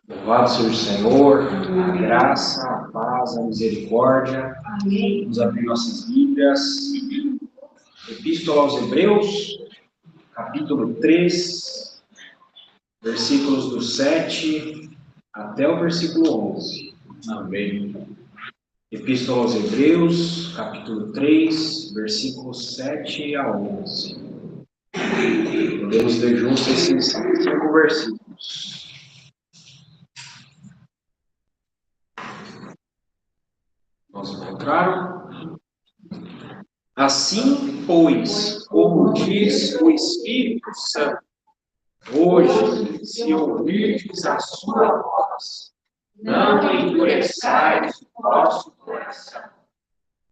Louvado seja o Senhor, a graça, a paz, a misericórdia. Amém. Vamos abrir nossas Bíblias. Epístola aos Hebreus, capítulo 3, versículos do 7 até o versículo 11. Amém. Epístola aos Hebreus, capítulo 3, versículos 7 a 11. Podemos ler juntos esses 5 versículos. Nós encontraram? Assim, pois, como diz o Espírito Santo, hoje, se ouvirdes a sua voz, não endureçais o vosso coração,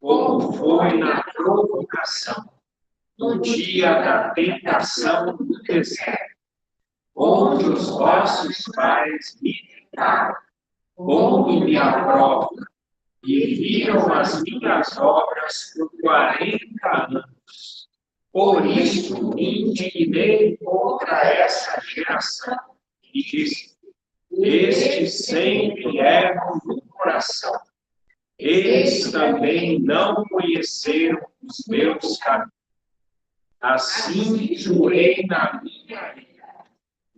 como foi na provocação, no dia da tentação do deserto, onde os vossos pais me tentaram, pondo-me à prova, e viram as minhas obras por 40 anos. Por isso me indignei contra essa geração e disse: estes sempre erram no coração. Eles também não conheceram os meus caminhos. Assim jurei na minha ira: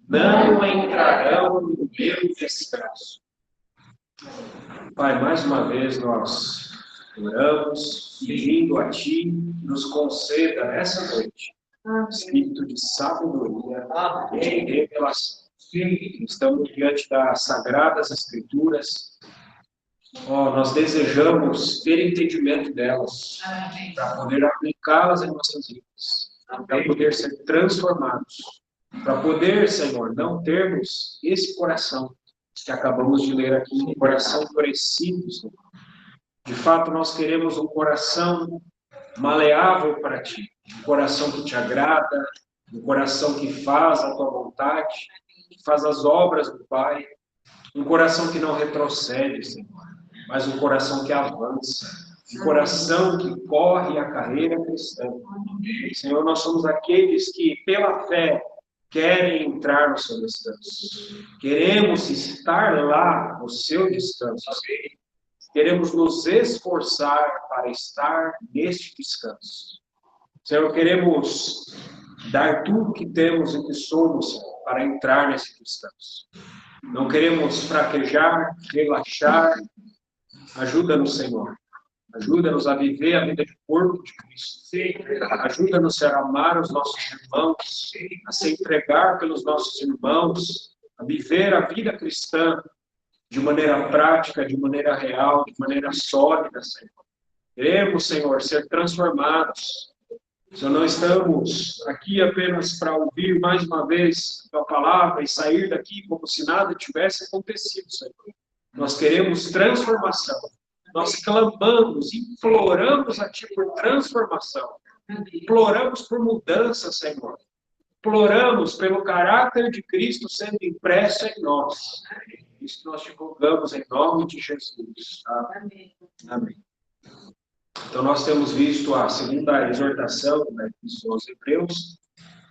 não entrarão no meu descanso. Pai, mais uma vez nós oramos, pedindo a Ti, nos conceda nessa noite espírito de sabedoria e de revelação. Estamos diante das Sagradas Escrituras. Nós desejamos ter entendimento delas, para poder aplicá-las em nossas vidas, para poder ser transformados, para poder, Senhor, não termos esse coração que acabamos de ler aqui, um coração endurecido, Senhor. De fato, nós queremos um coração maleável para Ti, um coração que Te agrada, um coração que faz a Tua vontade, que faz as obras do Pai, um coração que não retrocede, Senhor, mas um coração que avança, um coração que corre a carreira cristã. Senhor, nós somos aqueles que, pela fé, querem entrar no seu descanso. Queremos estar lá no seu descanso. Queremos nos esforçar para estar neste descanso. Senhor, queremos dar tudo que temos e que somos, Senhor, para entrar nesse descanso. Não queremos fraquejar, relaxar. Ajuda-nos, Senhor. Ajuda-nos a viver a vida de corpo de Cristo. Ajuda-nos a amar os nossos irmãos, a se entregar pelos nossos irmãos, a viver a vida cristã de maneira prática, de maneira real, de maneira sólida, Senhor. Queremos, Senhor, ser transformados. Senhor, não estamos aqui apenas para ouvir mais uma vez a Tua palavra e sair daqui como se nada tivesse acontecido, Senhor. Nós queremos transformação. Nós clamamos, imploramos a Ti por transformação. Imploramos por mudança, Senhor. Imploramos pelo caráter de Cristo sendo impresso em nós. Isso nós te rogamos em nome de Jesus. Amém. Amém. Então, nós temos visto a segunda exortação da Epístola aos Hebreus,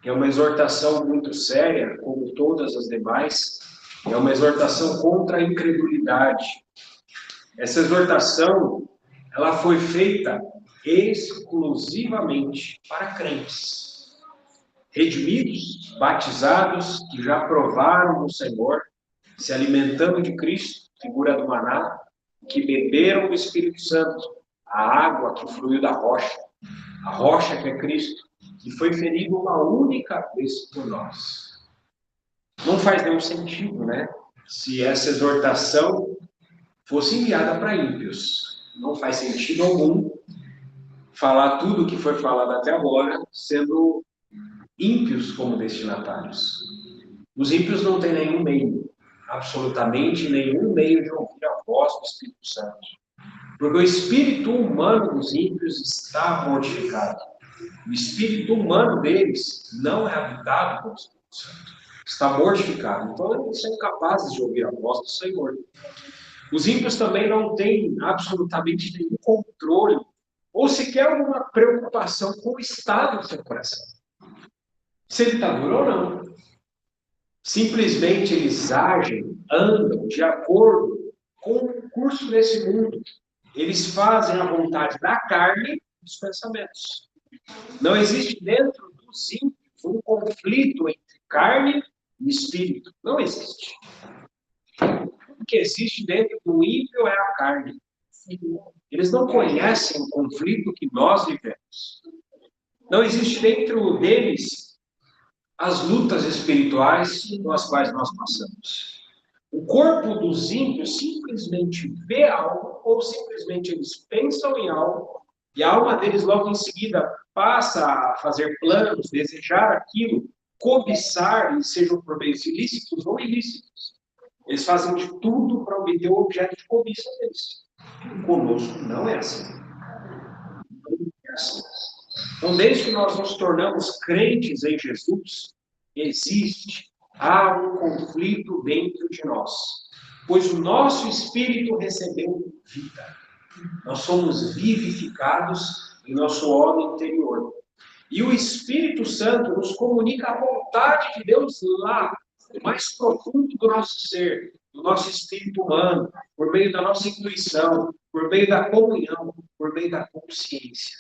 que é uma exortação muito séria, como todas as demais. É uma exortação contra a incredulidade. Essa exortação, ela foi feita exclusivamente para crentes, redimidos, batizados, que já provaram no Senhor, se alimentando de Cristo, figura do maná, que beberam do Espírito Santo, a água que fluiu da rocha, a rocha que é Cristo, que foi ferido uma única vez por nós. Não faz nenhum sentido, né? Se essa exortação fosse enviada para ímpios. Não faz sentido algum falar tudo o que foi falado até agora, sendo ímpios como destinatários. Os ímpios não têm nenhum meio, absolutamente nenhum meio de ouvir a voz do Espírito Santo. Porque o espírito humano dos ímpios está mortificado. O espírito humano deles não é habitado pelo Espírito Santo. Está mortificado. Então, eles são incapazes de ouvir a voz do Senhor. Os ímpios também não têm absolutamente nenhum controle ou sequer alguma preocupação com o estado do seu coração. Se ele está duro ou não. Simplesmente eles agem, andam de acordo com o curso desse mundo. Eles fazem a vontade da carne e dos pensamentos. Não existe dentro dos ímpios um conflito entre carne e espírito. Não existe. O que existe dentro do ímpio é a carne. Eles não conhecem o conflito que nós vivemos. Não existe dentro deles as lutas espirituais com as quais nós passamos. O corpo dos ímpios simplesmente vê algo, ou simplesmente eles pensam em algo, e a alma deles logo em seguida passa a fazer planos, desejar aquilo, cobiçar, e sejam por meios ilícitos ou ilícitos. Eles fazem de tudo para obter o objeto de cobiça deles. Conosco não é assim. Não é assim. Então, desde que nós nos tornamos crentes em Jesus, há um conflito dentro de nós, pois o nosso espírito recebeu vida. Nós somos vivificados em nosso homem interior. E o Espírito Santo nos comunica a vontade de Deus lá, no mais profundo do nosso ser, do nosso espírito humano, por meio da nossa intuição, por meio da comunhão, por meio da consciência.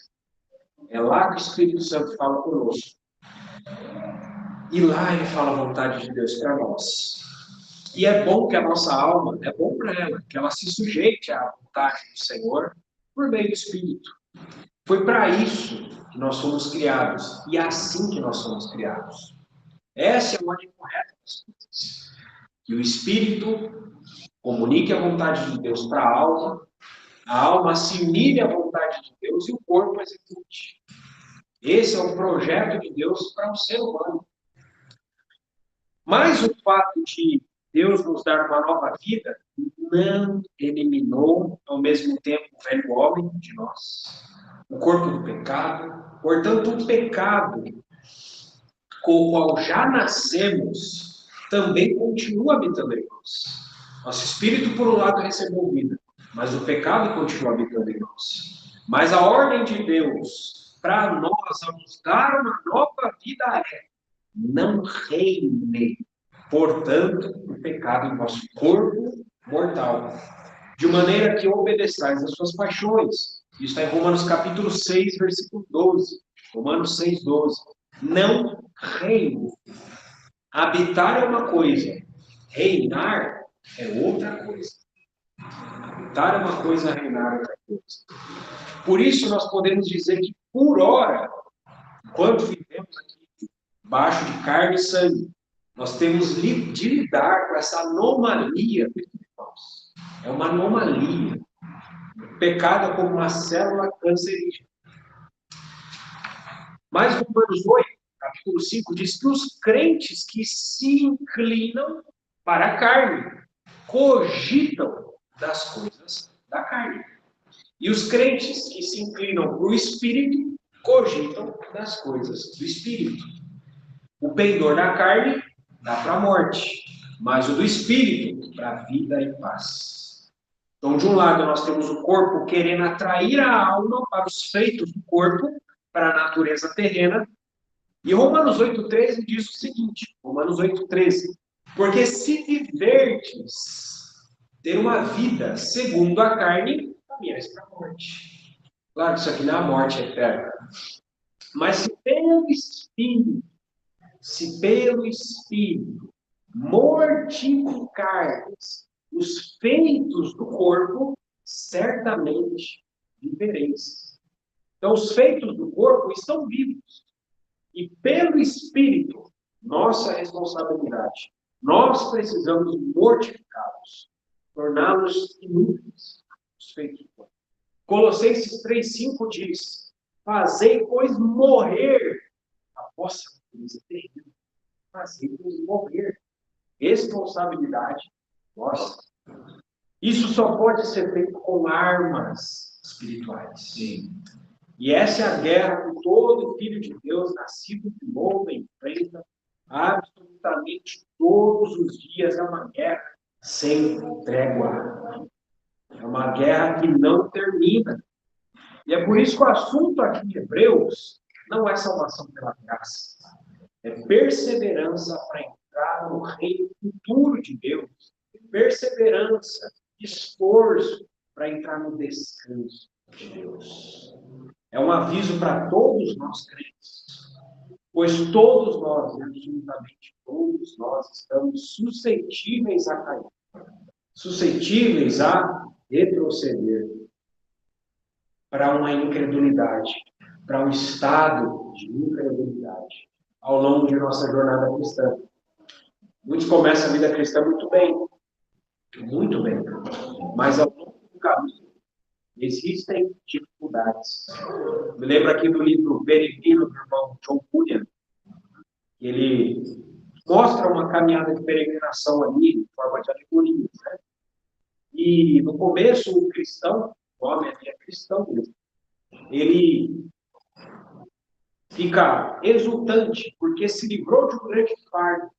É lá que o Espírito Santo fala conosco. E lá ele fala a vontade de Deus para nós. E é bom que a nossa alma, é bom para ela, que ela se sujeite à vontade do Senhor por meio do Espírito. Foi para isso que nós fomos criados, e é assim que nós somos criados. Essa é a ordem correta das coisas. Que o Espírito comunique a vontade de Deus para a alma assimile a vontade de Deus e o corpo execute. Esse é o projeto de Deus para o ser humano. Mas o fato de Deus nos dar uma nova vida não eliminou, ao mesmo tempo, o velho homem de nós, o corpo do pecado. Portanto, o pecado com o qual já nascemos também continua habitando em nós. Nosso espírito, por um lado, recebeu vida, mas o pecado continua habitando em nós. Mas a ordem de Deus para nós, ao nos dar uma nova vida, é: não reine, portanto, o pecado em vosso corpo mortal, de maneira que obedeçais às suas paixões. Isso está em Romanos capítulo 6, versículo 12. Romanos 6, 12. Não reine. Habitar é uma coisa, reinar é outra coisa. Habitar é uma coisa, reinar é outra coisa. Por isso nós podemos dizer que, por hora, enquanto vivemos aqui, baixo de carne e sangue, nós temos de lidar com essa anomalia dentro de nós. É uma anomalia. O pecado é como uma célula cancerígena. Mas Romanos 8, capítulo 5, diz que os crentes que se inclinam para a carne cogitam das coisas da carne. E os crentes que se inclinam para o Espírito cogitam das coisas do Espírito. O pendor da carne dá para a morte, mas o do Espírito para a vida e paz. Então, de um lado, nós temos o corpo querendo atrair a alma para os feitos do corpo, para a natureza terrena. E Romanos 8,13 diz o seguinte, Romanos 8,13: porque se viverdes ter uma vida segundo a carne, caminhais para a morte. Claro que isso aqui não é a morte eterna. Mas se pelo Espírito mortificardes os feitos do corpo, certamente vivereis. Então, os feitos do corpo estão vivos. E pelo Espírito, nossa responsabilidade. Nós precisamos mortificá-los, torná-los inúteis, os feitos do corpo. Colossenses 3,5 diz: fazei, pois, morrer a vossa natureza terrível. Fazei, pois, morrer. Responsabilidade nossa. Isso só pode ser feito com armas espirituais. Sim. E essa é a guerra que todo filho de Deus, nascido de novo, enfrenta absolutamente todos os dias. É uma guerra sem trégua. É uma guerra que não termina. E é por isso que o assunto aqui em Hebreus não é salvação pela graça. É perseverança para entrar para o reino futuro de Deus, perseverança, esforço para entrar no descanso de Deus. É um aviso para todos nós crentes, pois todos nós, absolutamente todos nós, estamos suscetíveis a cair, suscetíveis a retroceder para uma incredulidade, para um estado de incredulidade ao longo de nossa jornada cristã. Muitos começam a vida cristã muito bem, mas ao longo do caminho existem dificuldades. Me lembro aqui do livro Peregrino, do irmão John Bunyan. Ele mostra uma caminhada de peregrinação ali, em forma de alegorias, né? E no começo, o cristão, o homem é cristão mesmo, ele fica exultante, porque se livrou de um grande fardo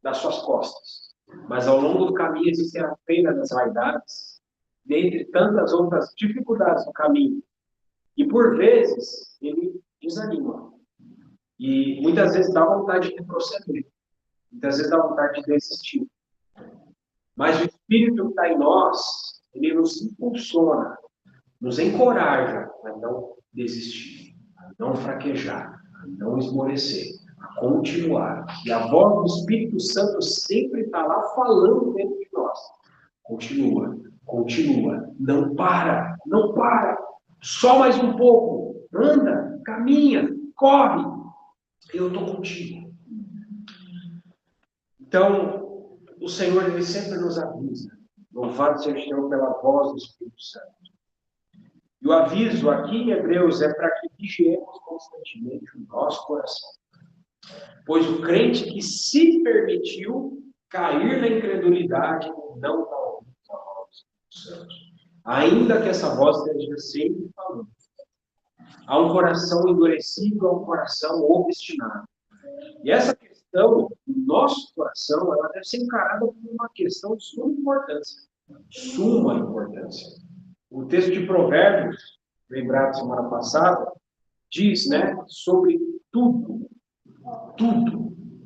das suas costas. Mas ao longo do caminho existe a feira das vaidades, dentre tantas outras dificuldades no caminho. E por vezes ele desanima. E muitas vezes dá vontade de retroceder. Muitas vezes dá vontade de desistir. Mas o Espírito que está em nós, ele nos impulsiona, nos encoraja a não desistir, a não fraquejar, a não esmorecer, a continuar. E a voz do Espírito Santo sempre está lá falando dentro de nós. Continua, continua, não para, não para. Só mais um pouco. Anda, caminha, corre. Eu estou contigo. Então, o Senhor, ele sempre nos avisa. Louvado seja o Senhor pela voz do Espírito Santo. E o aviso aqui em Hebreus é para que vigiemos constantemente o nosso coração. Pois o crente que se permitiu cair na incredulidade não está ouvindo a voz do Espírito Santo. Ainda que essa voz esteja sempre falando. Há um coração endurecido, há um coração obstinado. E essa questão do nosso coração, ela deve ser encarada como uma questão de suma importância. Suma importância. O texto de Provérbios, lembrado semana passada, diz, né, sobre tudo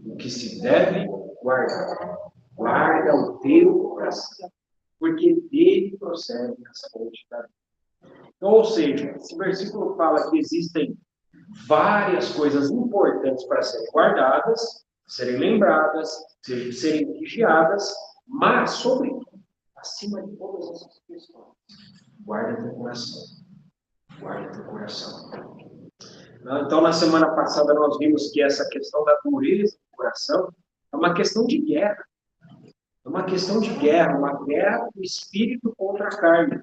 o que se deve guardar. Guarda o teu coração, porque dele procede as fontes da vida. Então, ou seja, esse versículo fala que existem várias coisas importantes para serem guardadas, serem lembradas, serem vigiadas, mas, sobretudo, acima de todas essas questões, guarda teu coração. Guarda teu coração. Então, na semana passada, nós vimos que essa questão da dureza do coração é uma questão de guerra. É uma questão de guerra, uma guerra do espírito contra a carne.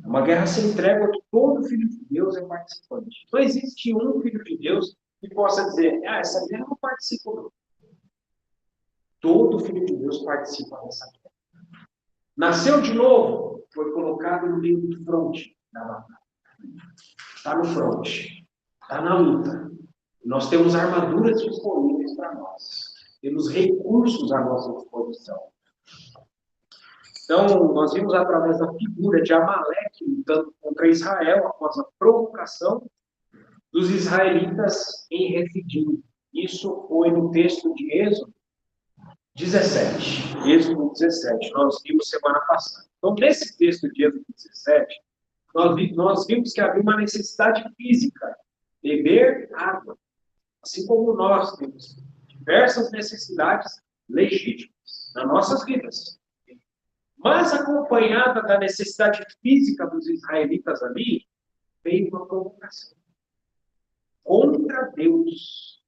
É uma guerra sem trégua que todo filho de Deus é participante. Não existe um filho de Deus que possa dizer, essa guerra eu não participo não. Todo filho de Deus participa dessa guerra. Nasceu de novo, foi colocado no meio do fronte da batalha. Está no fronte, está na luta. Nós temos armaduras disponíveis para nós. Temos recursos à nossa disposição. Então, nós vimos através da figura de Amaleque lutando contra Israel após a provocação dos israelitas em Refidim. Isso foi no texto de Êxodo 17. Êxodo 17, nós vimos semana passada. Então, nesse texto de Êxodo 17, nós vimos que havia uma necessidade física, beber água. Assim como nós temos diversas necessidades legítimas nas nossas vidas. Mas, acompanhada da necessidade física dos israelitas ali, veio uma provocação contra Deus.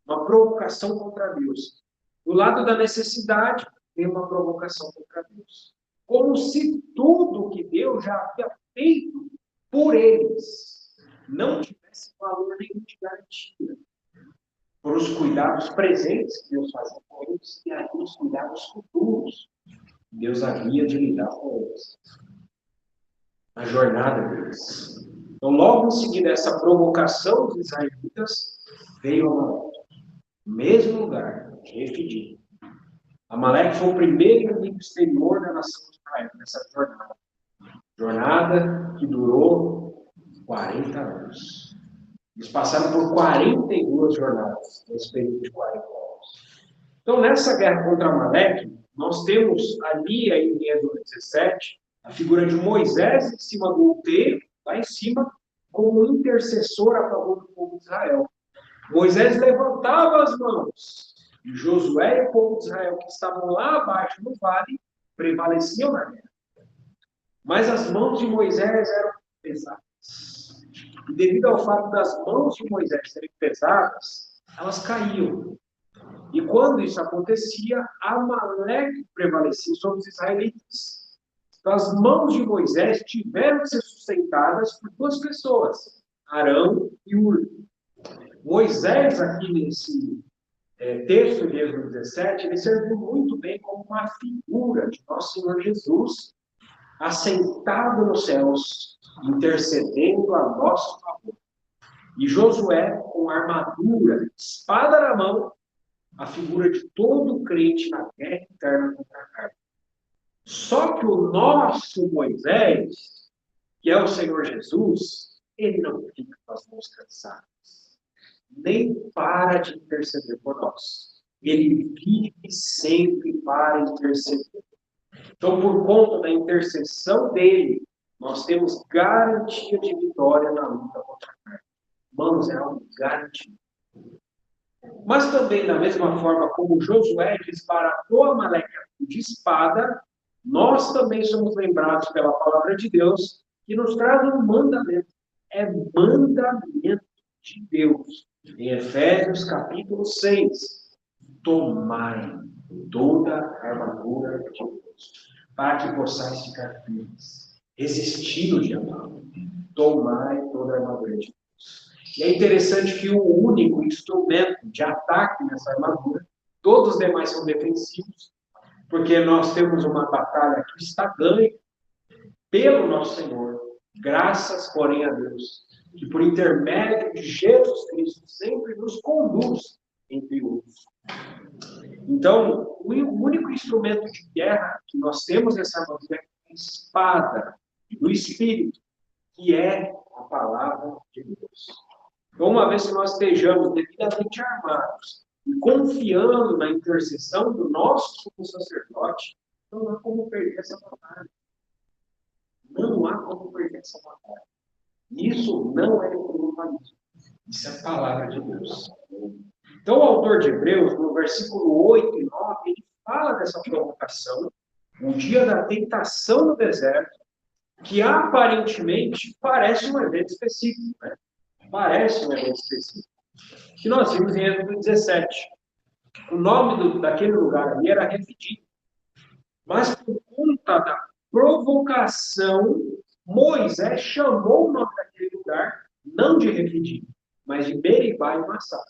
Uma provocação contra Deus. Do lado da necessidade, veio uma provocação contra Deus. Como se tudo que Deus já havia feito por eles não tivesse valor nenhum de garantia. Por os cuidados presentes que Deus fazia com eles e aí os cuidados futuros. Deus havia de lidar com eles. A jornada deles. Então, logo em seguida, essa provocação dos israelitas veio Amaleque. Mesmo lugar, Refidim. Amaleque foi o primeiro inimigo exterior da nação de Israel nessa jornada. Jornada que durou 40 anos. Eles passaram por 42 jornadas nesse período de 40 anos. Então, nessa guerra contra Amaleque, nós temos ali, em Êxodo 17, a figura de Moisés em cima do outeiro, lá em cima, como intercessor a favor do povo de Israel. Moisés levantava as mãos, e Josué e o povo de Israel, que estavam lá abaixo no vale, prevaleciam na guerra. Mas as mãos de Moisés eram pesadas. E devido ao fato das mãos de Moisés serem pesadas, elas caíam. E quando isso acontecia, Amaleque prevalecia sobre os israelitas. Então, as mãos de Moisés tiveram que ser sustentadas por duas pessoas, Arão e Hur. Moisés, aqui nesse texto de Êxodo 17, ele serviu muito bem como uma figura de nosso Senhor Jesus, assentado nos céus, intercedendo a nosso favor. E Josué, com armadura, espada na mão, a figura de todo crente na guerra interna contra a carne. Só que o nosso Moisés, que é o Senhor Jesus, ele não fica com as mãos cansadas, nem para de interceder por nós. Ele vive sempre para interceder. Então, por conta da intercessão dele, nós temos garantia de vitória na luta contra a carne. Irmãos, é algo garantido. Mas também, da mesma forma como Josué desbaratou Amaleque de espada, nós também somos lembrados pela palavra de Deus, que nos traz um mandamento. É mandamento de Deus. Em Efésios capítulo 6, tomai toda a armadura de Deus, para que possais ficar firmes, resistindo o diabo. Tomai toda a armadura de Deus. E é interessante que o único instrumento de ataque nessa armadura, todos os demais são defensivos, porque nós temos uma batalha que está ganha pelo nosso Senhor, graças, porém, a Deus, que por intermédio de Jesus Cristo sempre nos conduz em triunfo. Então, o único instrumento de guerra que nós temos nessa armadura é a espada do Espírito, que é a palavra de Deus. Então, uma vez que nós estejamos devidamente armados e confiando na intercessão do nosso sumo sacerdote, não há como perder essa batalha. Não há como perder essa batalha. Isso não é triunfalismo. Isso é a palavra de Deus. Então, o autor de Hebreus, no versículo 8 e 9, ele fala dessa provocação, o dia da tentação no deserto, que aparentemente parece um evento específico, né? Parece um evento específico. Que nós vimos em Êxodo 17. O nome daquele lugar ali era Refidim. Mas por conta da provocação, Moisés chamou o nome daquele lugar, não de Refidim, mas de Meribá e Massá.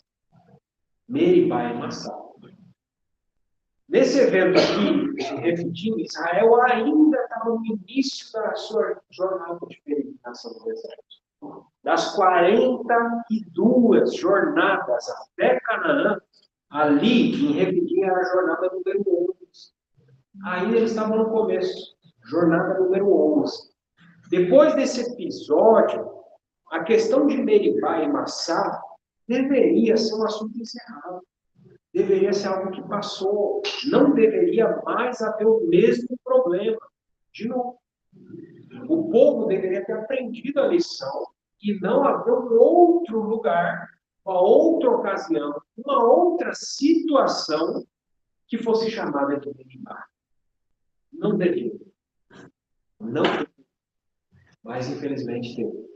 Meribá e Massá. Nesse evento aqui, de Refidim, Israel ainda estava no início da sua jornada de peregrinação no deserto. Das 42 jornadas até Canaã, ali em Refidim era a jornada número 11. Ainda eles estavam no começo, jornada número 11. Depois desse episódio, a questão de Meribá e Massá deveria ser um assunto encerrado. Deveria ser algo que passou. Não deveria mais haver o mesmo problema. De novo. O povo deveria ter aprendido a lição e não haver um outro lugar, uma outra ocasião, uma outra situação que fosse chamada de Meribá. Não deveria. Não deveria. Mas, infelizmente, teve.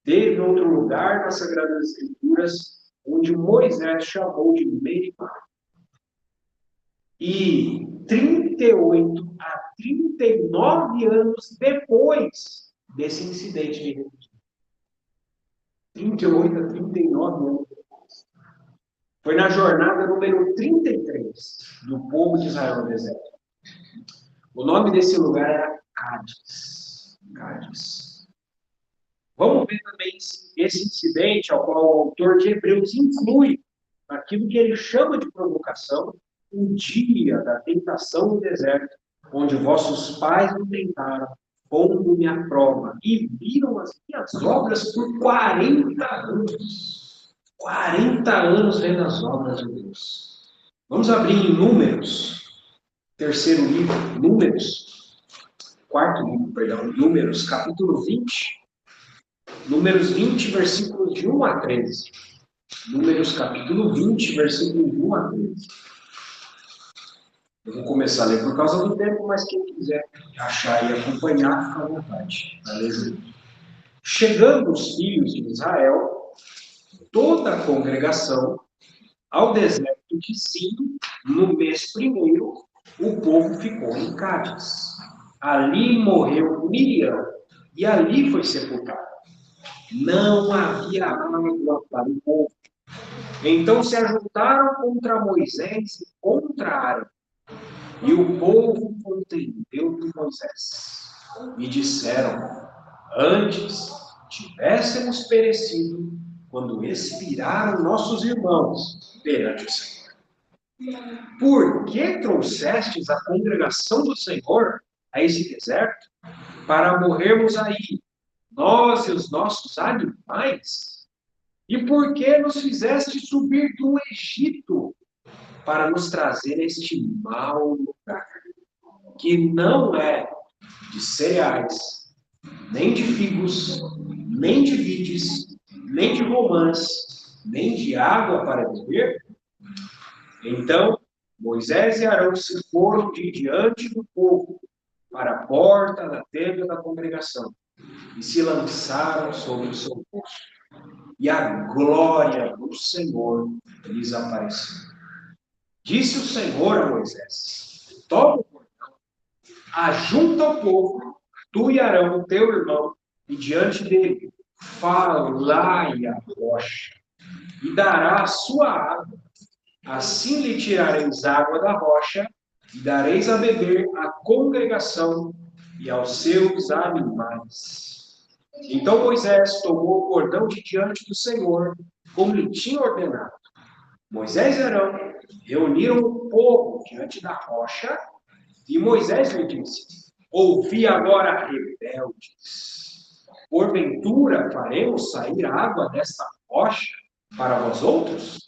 Teve outro lugar nas Sagradas Escrituras onde Moisés chamou de Meribá. E 38 a 39 anos depois desse incidente de Refidim. 38 a 39 anos depois. Foi na jornada número 33 do povo de Israel no deserto. O nome desse lugar era Cádiz. Cádiz. Vamos ver também esse incidente ao qual o autor de Hebreus inclui aquilo que ele chama de provocação, o dia da tentação no deserto, onde vossos pais me tentaram, pondo-me à prova, e viram as minhas obras por 40 anos. 40 anos vendo as obras de Deus. Vamos abrir em Números, terceiro livro, quarto livro, perdão, Números, capítulo 20. Números 20, versículos de 1 a 13. Números, capítulo 20, versículos de 1 a 13. Eu vou começar a ler por causa do tempo, mas quem quiser achar e acompanhar, fica à vontade. Aleluia. Chegando os filhos de Israel, toda a congregação, ao deserto de Zim, no mês primeiro, o povo ficou em Cádiz. Ali morreu Miriam, e ali foi sepultada. Não havia água para o povo. Então se ajuntaram contra Moisés e contra Arão. E o povo contendeu de Moisés. E disseram: antes tivéssemos perecido quando expiraram nossos irmãos perante o Senhor. Por que trouxestes a congregação do Senhor a esse deserto para morrermos aí, nós e os nossos animais? E por que nos fizeste subir do Egito para nos trazer este mau lugar, que não é de cereais, nem de figos, nem de vides, nem de romãs, nem de água para beber? Então Moisés e Arão se foram de diante do povo para a porta da tenda da congregação e se lançaram sobre o seu rosto. E a glória do Senhor lhes apareceu. Disse o Senhor a Moisés: toma o bordão, ajunta o povo, tu e Arão, teu irmão, e diante dele falai a rocha, e dará a sua água. Assim lhe tirareis água da rocha, e dareis a beber à congregação e aos seus animais. Então Moisés tomou o bordão de diante do Senhor, como lhe tinha ordenado. Moisés e Arão reuniram o povo diante da rocha, e Moisés lhe disse: ouvi agora, rebeldes, porventura faremos sair água desta rocha para vós outros?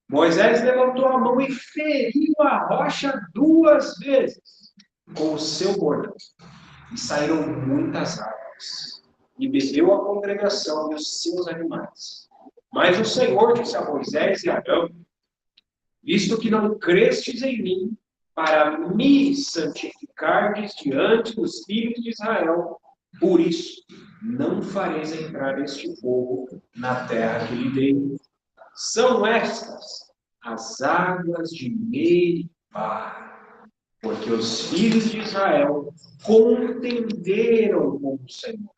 Moisés levantou a mão e feriu a rocha 2 vezes com o seu bordão, e saíram muitas águas, e bebeu a congregação e os seus animais. Mas o Senhor disse a Moisés e a Arão: visto que não crestes em mim, para me santificardes diante dos filhos de Israel, por isso não fareis entrar este povo na terra que lhe dei. São estas as águas de Meribá, porque os filhos de Israel contenderam com o Senhor,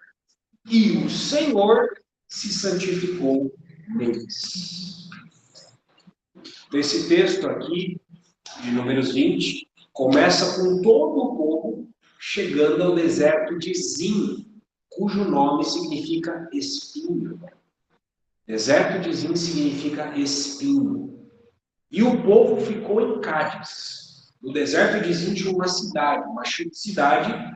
e o Senhor se santificou neles. Esse texto aqui, de Números 20, começa com todo o povo chegando ao deserto de Zim, cujo nome significa espinho. Deserto de Zim significa espinho. E o povo ficou em Cádiz. No deserto de Zim tinha uma cidade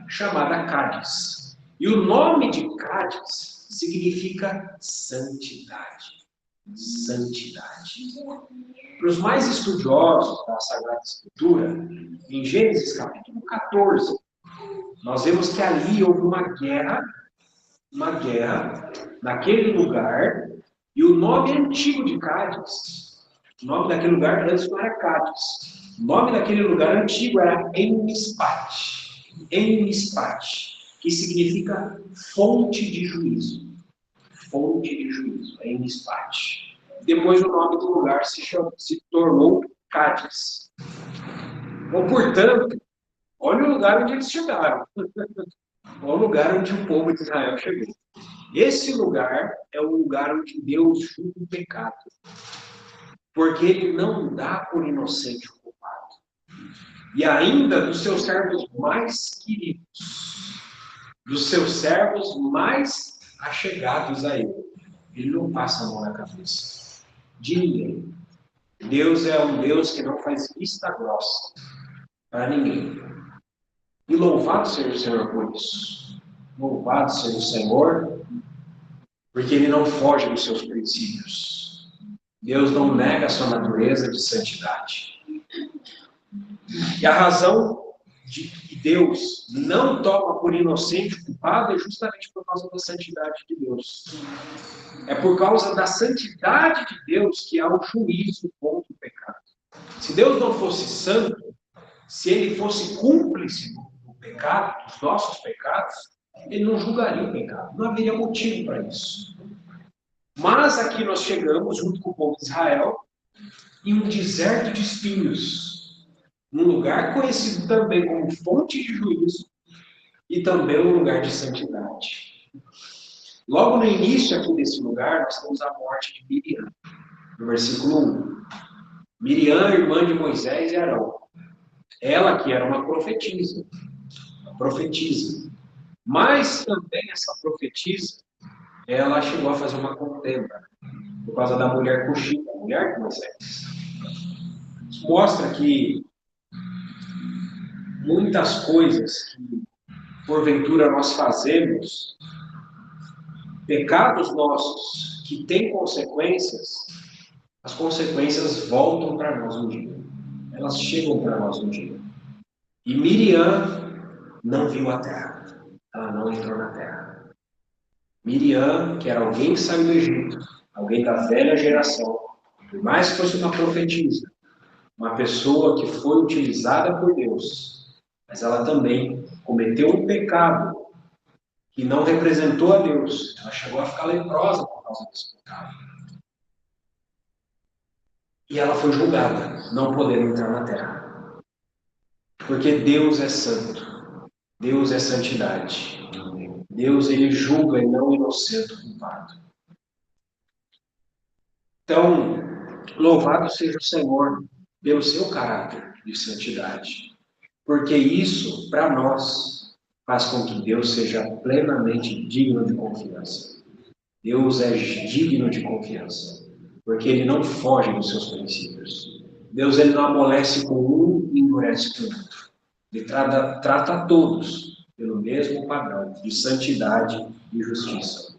chamada Cádiz. E o nome de Cádiz significa santidade. Santidade. Para os mais estudiosos da Sagrada Escritura, em Gênesis capítulo 14, nós vemos que ali houve uma guerra naquele lugar, e o nome antigo de Cádiz, o nome daquele lugar antes não era Cádiz, o nome daquele lugar antigo era En-Mispat, que significa fonte de juízo. Fonte de juízo, En-Mispat. Depois o nome do lugar se tornou Cádiz. Então, portanto, olha o lugar onde eles chegaram. Olha o lugar onde o povo de Israel chegou. Esse lugar é o lugar onde Deus julga o pecado. Porque Ele não dá por inocente o culpado. E ainda dos seus servos mais queridos, dos seus servos mais achegados a Ele, Ele não passa a mão na cabeça de ninguém. Deus é um Deus que não faz vista grossa para ninguém. E louvado seja o Senhor por isso. Louvado seja o Senhor, porque Ele não foge dos seus princípios. Deus não nega a sua natureza de santidade. E a razão de que Deus não toma por inocente o culpado é justamente por causa da santidade de Deus. É por causa da santidade de Deus que há o juízo contra o pecado. Se Deus não fosse santo, se ele fosse cúmplice do pecado, dos nossos pecados, ele não julgaria o pecado. Não haveria motivo para isso. Mas aqui nós chegamos, junto com o povo de Israel, em um deserto de espinhos, num lugar conhecido também como fonte de juízo e também um lugar de santidade. Logo no início aqui desse lugar, nós temos a morte de Miriam, no versículo 1. Miriam, irmã de Moisés e Arão. Ela que era uma profetisa. Mas também essa profetisa, ela chegou a fazer uma contenda por causa da mulher Cuxita, a mulher de Moisés. Isso mostra que muitas coisas que porventura nós fazemos, pecados nossos que têm consequências, as consequências voltam para nós um dia. Elas chegam para nós um dia. E Miriam não viu a terra. Ela não entrou na terra. Miriam, que era alguém que saiu do Egito, alguém da velha geração, por mais que fosse uma profetisa, uma pessoa que foi utilizada por Deus, mas ela também cometeu um pecado que não representou a Deus. Ela chegou a ficar leprosa por causa desse pecado. E ela foi julgada, não podendo entrar na terra. Porque Deus é santo. Deus é santidade. Deus, ele julga e não inocente o culpado. Então, louvado seja o Senhor pelo seu caráter de santidade. Porque isso, para nós, faz com que Deus seja plenamente digno de confiança. Deus é digno de confiança, porque ele não foge dos seus princípios. Deus, ele não amolece com um e endurece com o outro. Ele trata todos pelo mesmo padrão de santidade e justiça.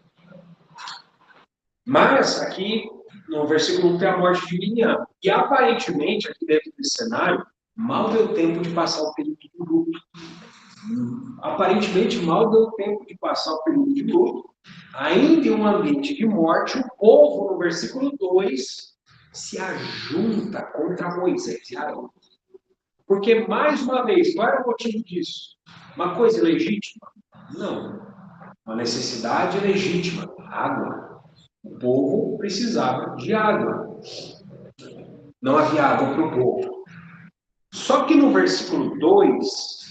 Mas aqui, no versículo 1, tem a morte de Miriam. E aparentemente, aqui dentro desse cenário, mal deu tempo de passar o período de luto. Aparentemente, mal deu tempo de passar o período de luto. Ainda em um ambiente de morte, o povo, no versículo 2, se ajunta contra Moisés e Arão. Porque, mais uma vez, qual era o motivo disso? Uma coisa legítima? Não. Uma necessidade legítima. Água. O povo precisava de água. Não havia água para o povo. Só que no versículo 3,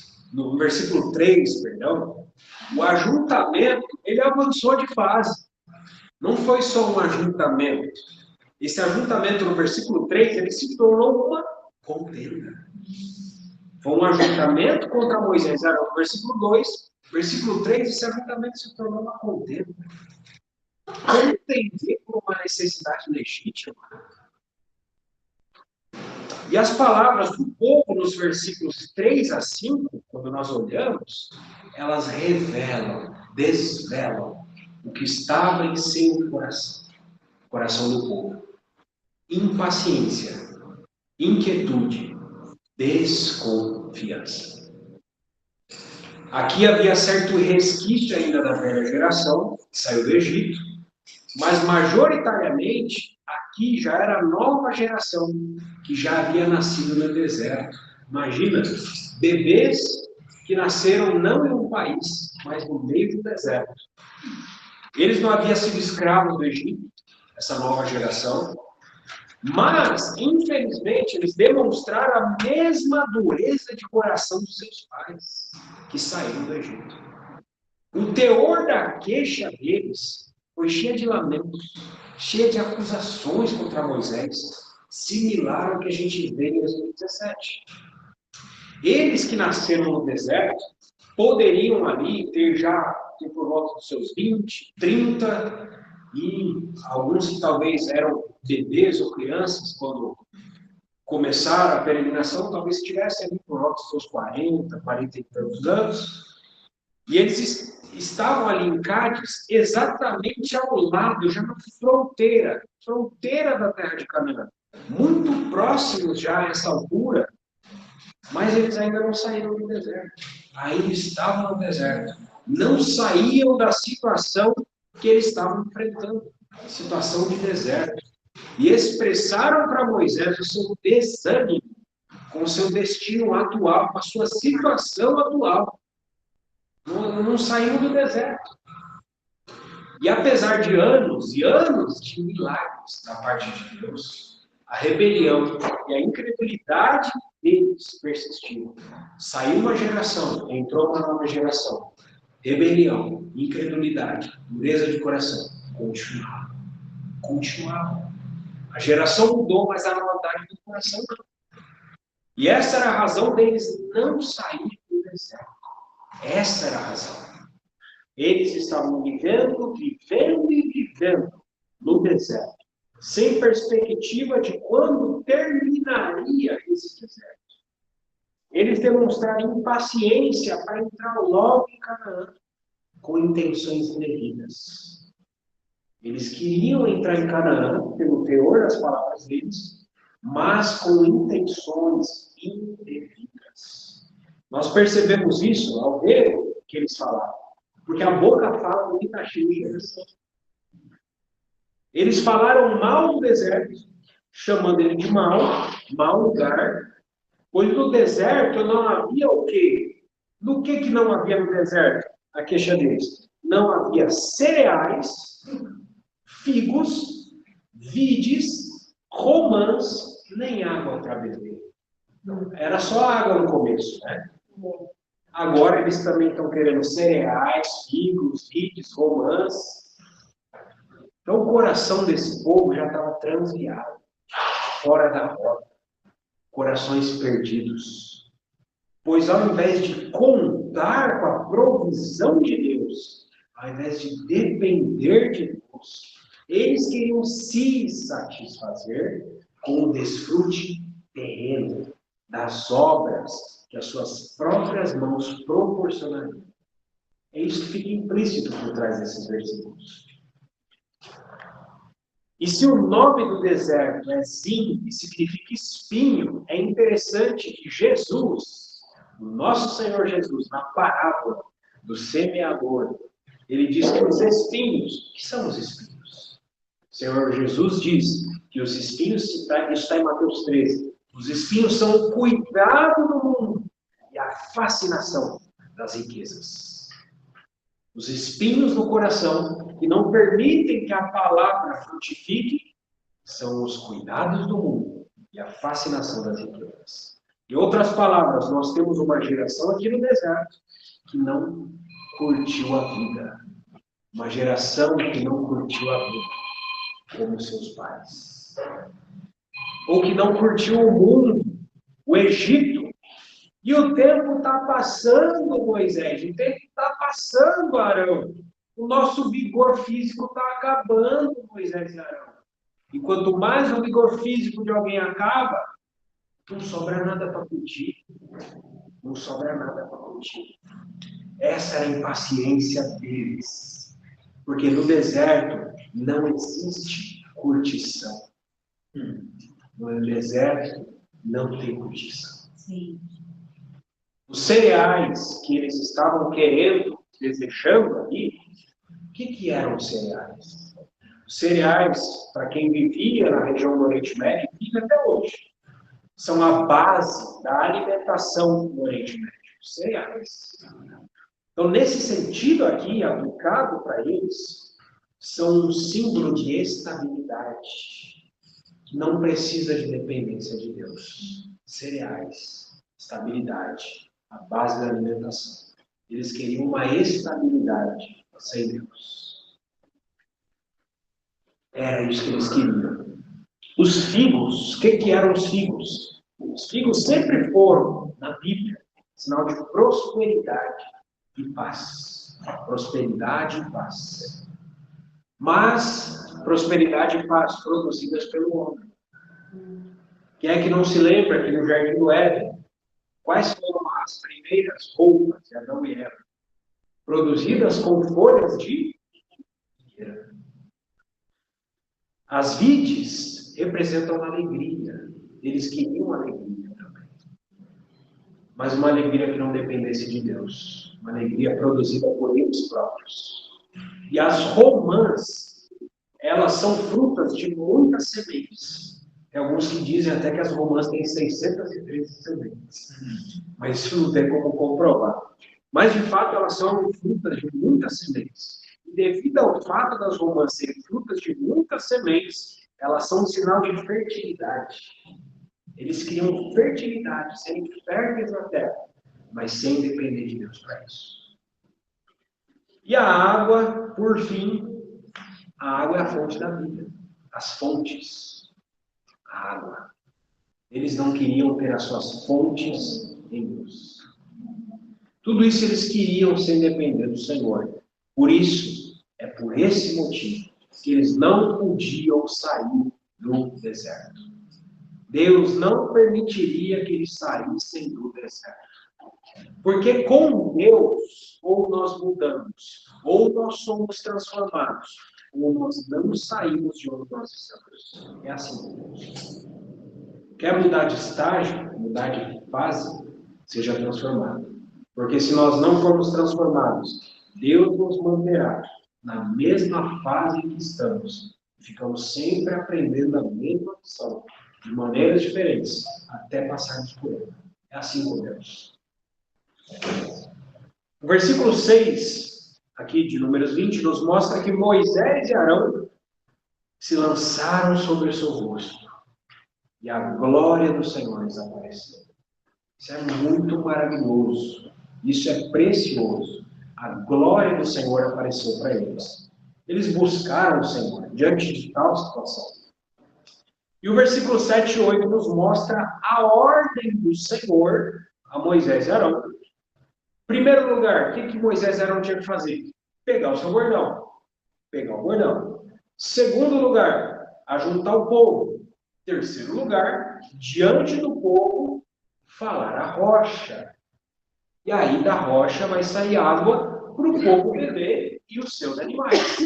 o ajuntamento, ele avançou de fase. Não foi só um ajuntamento. Esse ajuntamento no versículo 3, ele se tornou uma contenda. Foi um ajuntamento contra Moisés e Arão. No versículo 2, versículo 3, esse ajuntamento se tornou uma contenda. Como tem a ver com uma necessidade legítima? E as palavras do povo nos versículos 3 a 5, quando nós olhamos, elas revelam, desvelam o que estava em seu coração do povo. Impaciência, inquietude, desconfiança. Aqui havia certo resquício ainda da velha geração, que saiu do Egito, mas majoritariamente aqui já era a nova geração, que já havia nascido no deserto. Imagina, bebês que nasceram não em um país, mas no meio do deserto. Eles não haviam sido escravos do Egito, essa nova geração, mas, infelizmente, eles demonstraram a mesma dureza de coração dos seus pais, que saíram do Egito. O teor da queixa deles foi cheia de lamentos, cheia de acusações contra Moisés, similar ao que a gente vê em 2017. Eles que nasceram no deserto, poderiam ali ter por volta dos seus 20, 30, e alguns que talvez eram bebês ou crianças, quando começaram a peregrinação, talvez estivessem ali por volta dos seus 40 e tantos anos, e eles estavam ali em Cádiz, exatamente ao lado, já na fronteira da terra de Canaã, muito próximos já a essa altura Mas eles ainda não saíram do deserto. Ainda estavam no deserto. Não saíam da situação que eles estavam enfrentando. Situação de deserto. E expressaram para Moisés o seu desânimo com o seu destino atual, com a sua situação atual. Não saíram do deserto. E apesar de anos e anos de milagres da parte de Deus, a rebelião e a incredulidade deles persistiram. Saiu uma geração, entrou uma nova geração. Rebelião, incredulidade, dureza de coração. Continuava. A geração mudou, mas a maldade do coração não. E essa era a razão deles não saírem do deserto. Essa era a razão. Eles estavam vivendo no deserto, sem perspectiva de quando terminaria esse deserto. Eles demonstraram impaciência para entrar logo em Canaã, com intenções indevidas. Eles queriam entrar em Canaã, pelo teor das palavras deles, mas com intenções indevidas. Nós percebemos isso ao ver o que eles falaram. Porque a boca fala muita cheia. Eles falaram mal do deserto, chamando ele de mau lugar, pois no deserto não havia o quê? No que não havia no deserto? A queixa deles. Não havia cereais, figos, vides, romãs, nem água para beber. Era só água no começo, né? Agora eles também estão querendo cereais, figos, vides, romãs. Então o coração desse povo já estava transviado, fora da rota, corações perdidos. Pois ao invés de contar com a provisão de Deus, ao invés de depender de Deus, eles queriam se satisfazer com o desfrute terreno das obras que as suas próprias mãos proporcionariam. É isso que fica implícito por trás desses versículos. E se o nome do deserto é Zim, que significa espinho, é interessante que Jesus, o nosso Senhor Jesus, na parábola do semeador, ele diz que os espinhos, que são os espinhos? O Senhor Jesus diz que os espinhos, isso está em Mateus 13, os espinhos são o cuidado do mundo e a fascinação das riquezas. Os espinhos no coração que não permitem que a palavra frutifique são os cuidados do mundo e a fascinação das riquezas. Em outras palavras, nós temos uma geração aqui no deserto que não curtiu a vida. Uma geração que não curtiu a vida como seus pais. Ou que não curtiu o mundo, o Egito. E o tempo está passando, Moisés, o tempo está passando, Arão. O nosso vigor físico está acabando, Moisés e Arão. E quanto mais o vigor físico de alguém acaba, não sobra nada para curtir. Não sobra nada para curtir. Essa era a impaciência deles. Porque no deserto não existe curtição. No deserto não tem curtição. Sim. Os cereais que eles estavam querendo, desejando ali, o que eram os cereais? Os cereais, para quem vivia na região do Oriente Médio, vive até hoje. São a base da alimentação do Oriente Médio. Os cereais. Então, nesse sentido aqui, aplicado para eles, são um símbolo de estabilidade, que não precisa de dependência de Deus. Cereais, estabilidade, a base da alimentação. Eles queriam uma estabilidade sem Deus. Era isso que eles queriam. Os figos, o que eram os figos? Os figos sempre foram, na Bíblia, sinal de prosperidade e paz. Prosperidade e paz. Mas, prosperidade e paz produzidas pelo homem. Quem é que não se lembra que no Jardim do Éden, quais foram as primeiras roupas de Adão e Eva? Produzidas com folhas de figueira. As vides representam a alegria. Eles queriam alegria também. mas uma alegria que não dependesse de Deus, uma alegria produzida por eles próprios. E as romãs, elas são frutas de muitas sementes. Tem alguns que dizem até que as romãs têm 613 sementes, mas isso não tem como comprovar. Mas, de fato, elas são frutas de muitas sementes. E devido ao fato das romãs serem frutas de muitas sementes, elas são um sinal de fertilidade. Eles criam fertilidade, serem férteis na terra, mas sem depender de Deus para isso. E a água, por fim, a água é a fonte da vida. As fontes. A água. Eles não queriam ter as suas fontes em Deus. Tudo isso eles queriam sem depender do Senhor. Por isso, é por esse motivo que eles não podiam sair do deserto. Deus não permitiria que eles saíssem do deserto. Porque com Deus, ou nós mudamos, ou nós somos transformados, ou nós não saímos de onde nós estamos. É assim com Deus. Quer mudar de estágio, mudar de fase, seja transformado. Porque se nós não formos transformados, Deus nos manterá na mesma fase em que estamos. Ficamos sempre aprendendo a mesma lição, de maneiras diferentes, até passarmos por ela. É assim com Deus. O versículo 6, aqui de Números 20, nos mostra que Moisés e Arão se lançaram sobre o seu rosto. E a glória do Senhor lhes apareceu. Isso é muito maravilhoso. Isso é precioso. A glória do Senhor apareceu para eles. Eles buscaram o Senhor diante de tal situação. E o versículo 7 e 8 nos mostra a ordem do Senhor a Moisés e Arão. Primeiro lugar, o que Moisés e Arão tinham que fazer? Pegar o seu bordão. Pegar o bordão. Segundo lugar, ajuntar o povo. Terceiro lugar, diante do povo, falar a rocha. E aí da rocha vai sair água para o povo beber e os seus animais.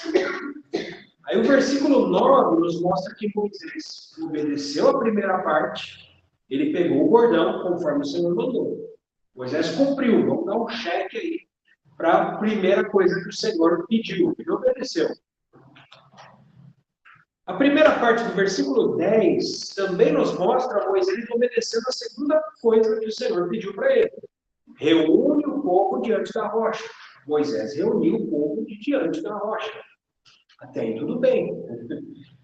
Aí o versículo 9 nos mostra que Moisés obedeceu a primeira parte, ele pegou o bordão conforme o Senhor mandou. Moisés cumpriu, vamos dar um cheque aí para a primeira coisa que o Senhor pediu, ele obedeceu. A primeira parte do versículo 10 também nos mostra Moisés obedecendo a segunda coisa que o Senhor pediu para ele. Reúne o povo diante da rocha. Moisés reuniu o povo diante da rocha. Até aí tudo bem.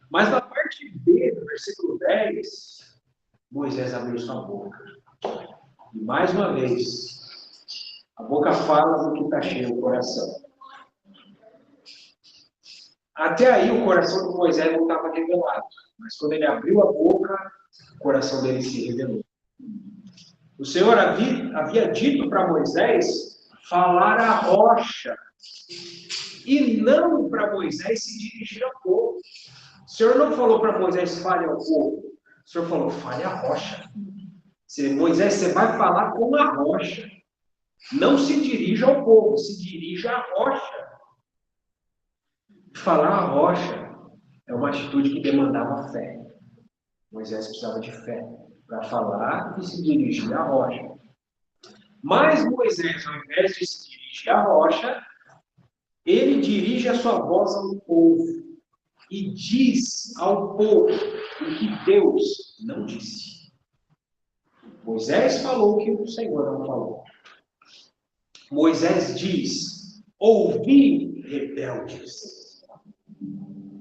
Mas na parte B do versículo 10, Moisés abriu sua boca. E mais uma vez, a boca fala do que está cheio o coração. Até aí o coração de Moisés não estava revelado. Mas quando ele abriu a boca, o coração dele se revelou. O Senhor havia dito para Moisés falar à rocha. E não para Moisés se dirigir ao povo. O Senhor não falou para Moisés, fale ao povo. O Senhor falou, fale à rocha. Moisés, você vai falar com a rocha. Não se dirija ao povo, se dirija à rocha. Falar à rocha é uma atitude que demandava fé. Moisés precisava de fé para falar e se dirigir à rocha. Mas Moisés, ao invés de se dirigir à rocha, ele dirige a sua voz ao povo e diz ao povo o que Deus não disse. Moisés falou o que o Senhor não falou. Moisés diz, ouvi, rebeldes.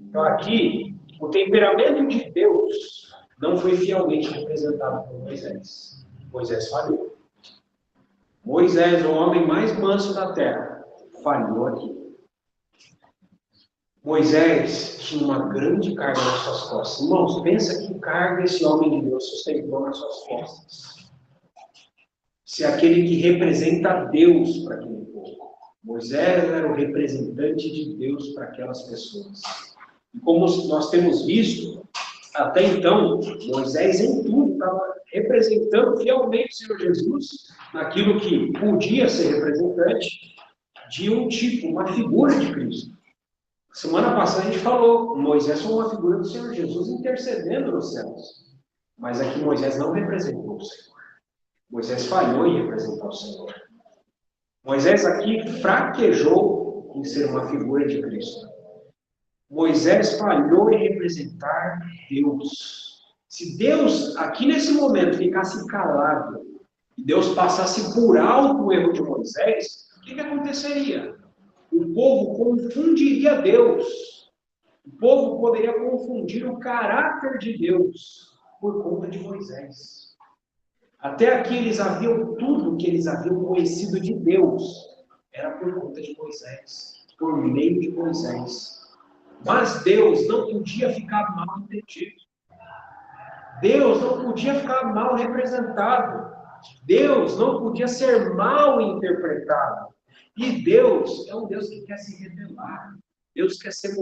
Então aqui, o temperamento de Deus não foi fielmente representado por Moisés. Moisés falhou. Moisés, o homem mais manso da terra, falhou aqui. Moisés tinha uma grande carga nas suas costas. Irmãos, pensa que carga esse homem de Deus sustentou nas suas costas. Se aquele que representa Deus para aquele povo. Moisés era o representante de Deus para aquelas pessoas. E como nós temos visto, até então, Moisés em tudo estava representando fielmente o Senhor Jesus naquilo que podia ser representante de um tipo, uma figura de Cristo. Semana passada a gente falou, Moisés foi uma figura do Senhor Jesus intercedendo nos céus. Mas aqui Moisés não representou o Senhor. Moisés falhou em representar o Senhor. Moisés aqui fraquejou em ser uma figura de Cristo. Moisés falhou em representar Deus. Se Deus, aqui nesse momento, ficasse calado, e Deus passasse por alto o erro de Moisés, o que aconteceria? O povo confundiria Deus. O povo poderia confundir o caráter de Deus por conta de Moisés. Até aqui tudo que eles haviam conhecido de Deus era por conta de Moisés, por meio de Moisés. Mas Deus não podia ficar mal entendido. Deus não podia ficar mal representado. Deus não podia ser mal interpretado. E Deus é um Deus que quer se revelar. Deus quer se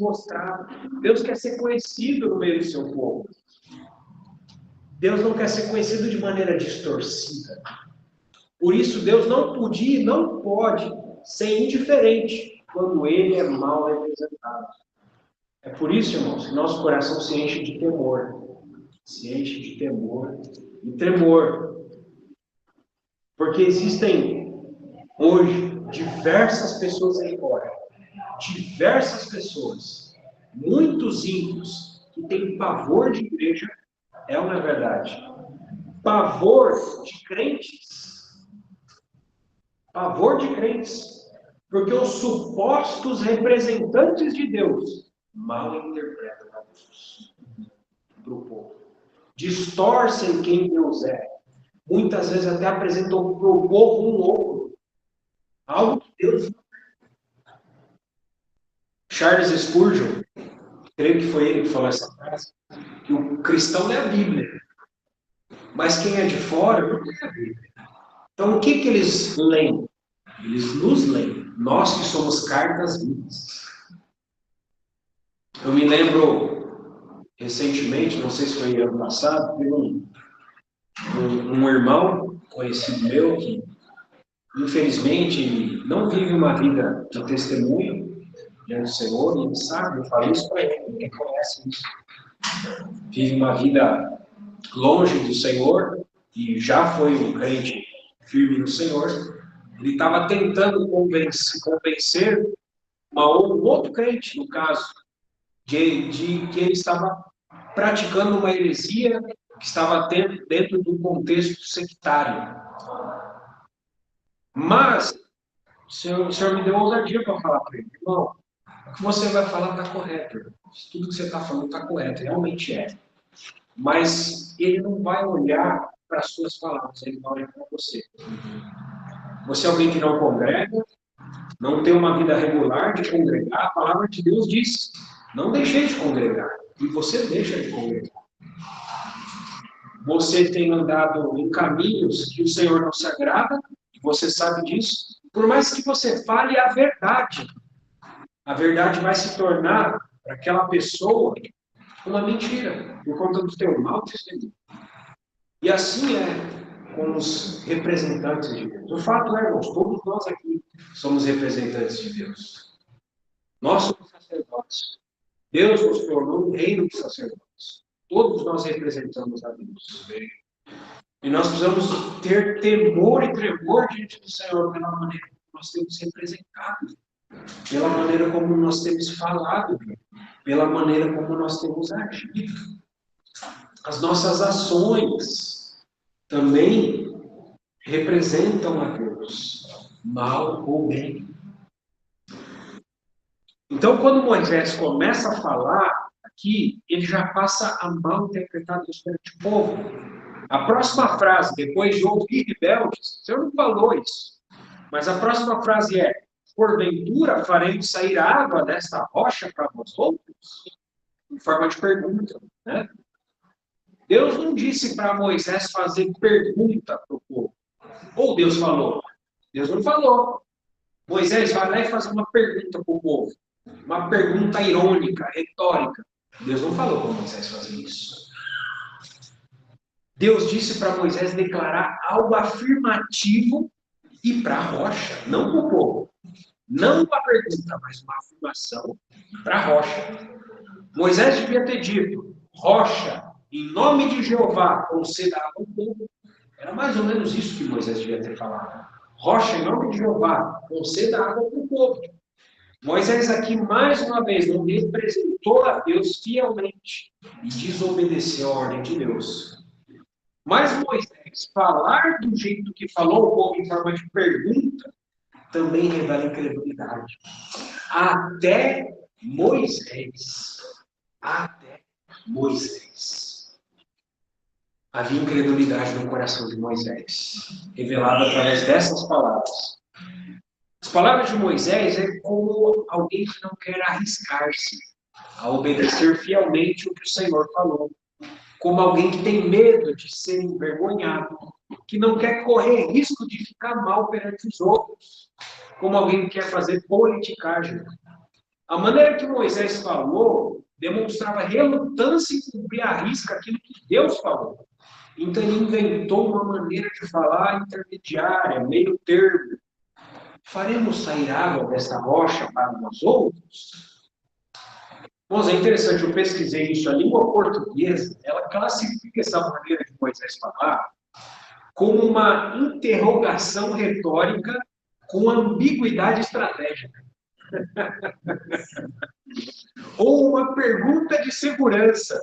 mostrar. Deus quer ser conhecido no meio do seu povo. Deus não quer ser conhecido de maneira distorcida. Por isso, Deus não podia e não pode ser indiferente quando Ele é mal representado. É por isso, irmãos, que nosso coração se enche de temor. Se enche de temor e tremor. Porque existem hoje diversas pessoas aí fora. Diversas pessoas. Muitos ímpios que têm pavor de igreja. É ou não é verdade? Pavor de crentes. Pavor de crentes. Porque os supostos representantes de Deus mal interpretam a Deus para o povo. Distorcem quem Deus é. Muitas vezes até apresentam para o povo um louco. Algo que Deus não é. Charles Spurgeon, creio que foi ele que falou essa frase, que o cristão é a Bíblia. Mas quem é de fora não é a Bíblia. Então o que eles leem? Eles nos leem. Nós que somos cartas vivas. Eu me lembro recentemente, não sei se foi ano passado, teve um irmão conhecido meu que infelizmente não vive uma vida de testemunho diante do Senhor, e ele sabe, eu falo isso para ele, ninguém conhece isso. Vive uma vida longe do Senhor e já foi um crente firme no Senhor. Ele estava tentando convencer um outro crente, no caso, de que ele estava praticando uma heresia que estava dentro do contexto sectário. Mas o senhor me deu ousadia para falar para ele, irmão, o que você vai falar está correto, irmão. Tudo que você está falando está correto, realmente é. Mas ele não vai olhar para as suas palavras, ele vai olhar para você. Você é alguém que não congrega, não tem uma vida regular de congregar, a palavra de Deus diz, não deixei de congregar, e você deixa de congregar. Você tem andado em caminhos que o Senhor não se agrada, e você sabe disso. Por mais que você fale a verdade vai se tornar para aquela pessoa uma mentira, por conta do teu mau testemunho. E assim é com os representantes de Deus. O fato é, irmãos, todos nós aqui somos representantes de Deus. Nós somos sacerdotes. Deus nos tornou um reino de sacerdotes. Todos nós representamos a Deus. E nós precisamos ter temor e tremor diante do Senhor pela maneira como nós temos representado, pela maneira como nós temos falado, pela maneira como nós temos agido. As nossas ações também representam a Deus, mal ou bem. Então, quando Moisés começa a falar aqui, ele já passa a mal interpretar Deus perante o povo. A próxima frase, depois de ouvir rebeldes, o Senhor não falou isso, mas a próxima frase é: porventura faremos sair água desta rocha para vós outros? Em forma de pergunta, né? Deus não disse para Moisés fazer pergunta para o povo. Ou Deus falou? Deus não falou. Moisés vai lá e faz uma pergunta para o povo. Uma pergunta irônica, retórica. Deus não falou para Moisés fazer isso. Deus disse para Moisés declarar algo afirmativo e para a rocha, não para o povo. Não uma pergunta, mas uma afirmação para a rocha. Moisés devia ter dito: rocha, em nome de Jeová, conceda ao povo. Era mais ou menos isso que Moisés devia ter falado. Rocha, em nome de Jeová, conceda água para o povo. Moisés aqui, mais uma vez, não representou a Deus fielmente e desobedeceu a ordem de Deus. Mas Moisés falar do jeito que falou o povo em forma de pergunta também revela incredulidade. Até Moisés. Havia incredulidade no coração de Moisés, revelada através dessas palavras. As palavras de Moisés é como alguém que não quer arriscar-se a obedecer fielmente o que o Senhor falou. Como alguém que tem medo de ser envergonhado, que não quer correr risco de ficar mal perante os outros. Como alguém que quer fazer politicagem. A maneira que Moisés falou demonstrava relutância em cumprir à risca aquilo que Deus falou. Então ele inventou uma maneira de falar intermediária, meio termo. Faremos sair água desta rocha para nós outros? Bom, é interessante, eu pesquisei isso. A língua portuguesa, ela classifica essa maneira de Moisés falar como uma interrogação retórica com ambiguidade estratégica. Ou uma pergunta de segurança.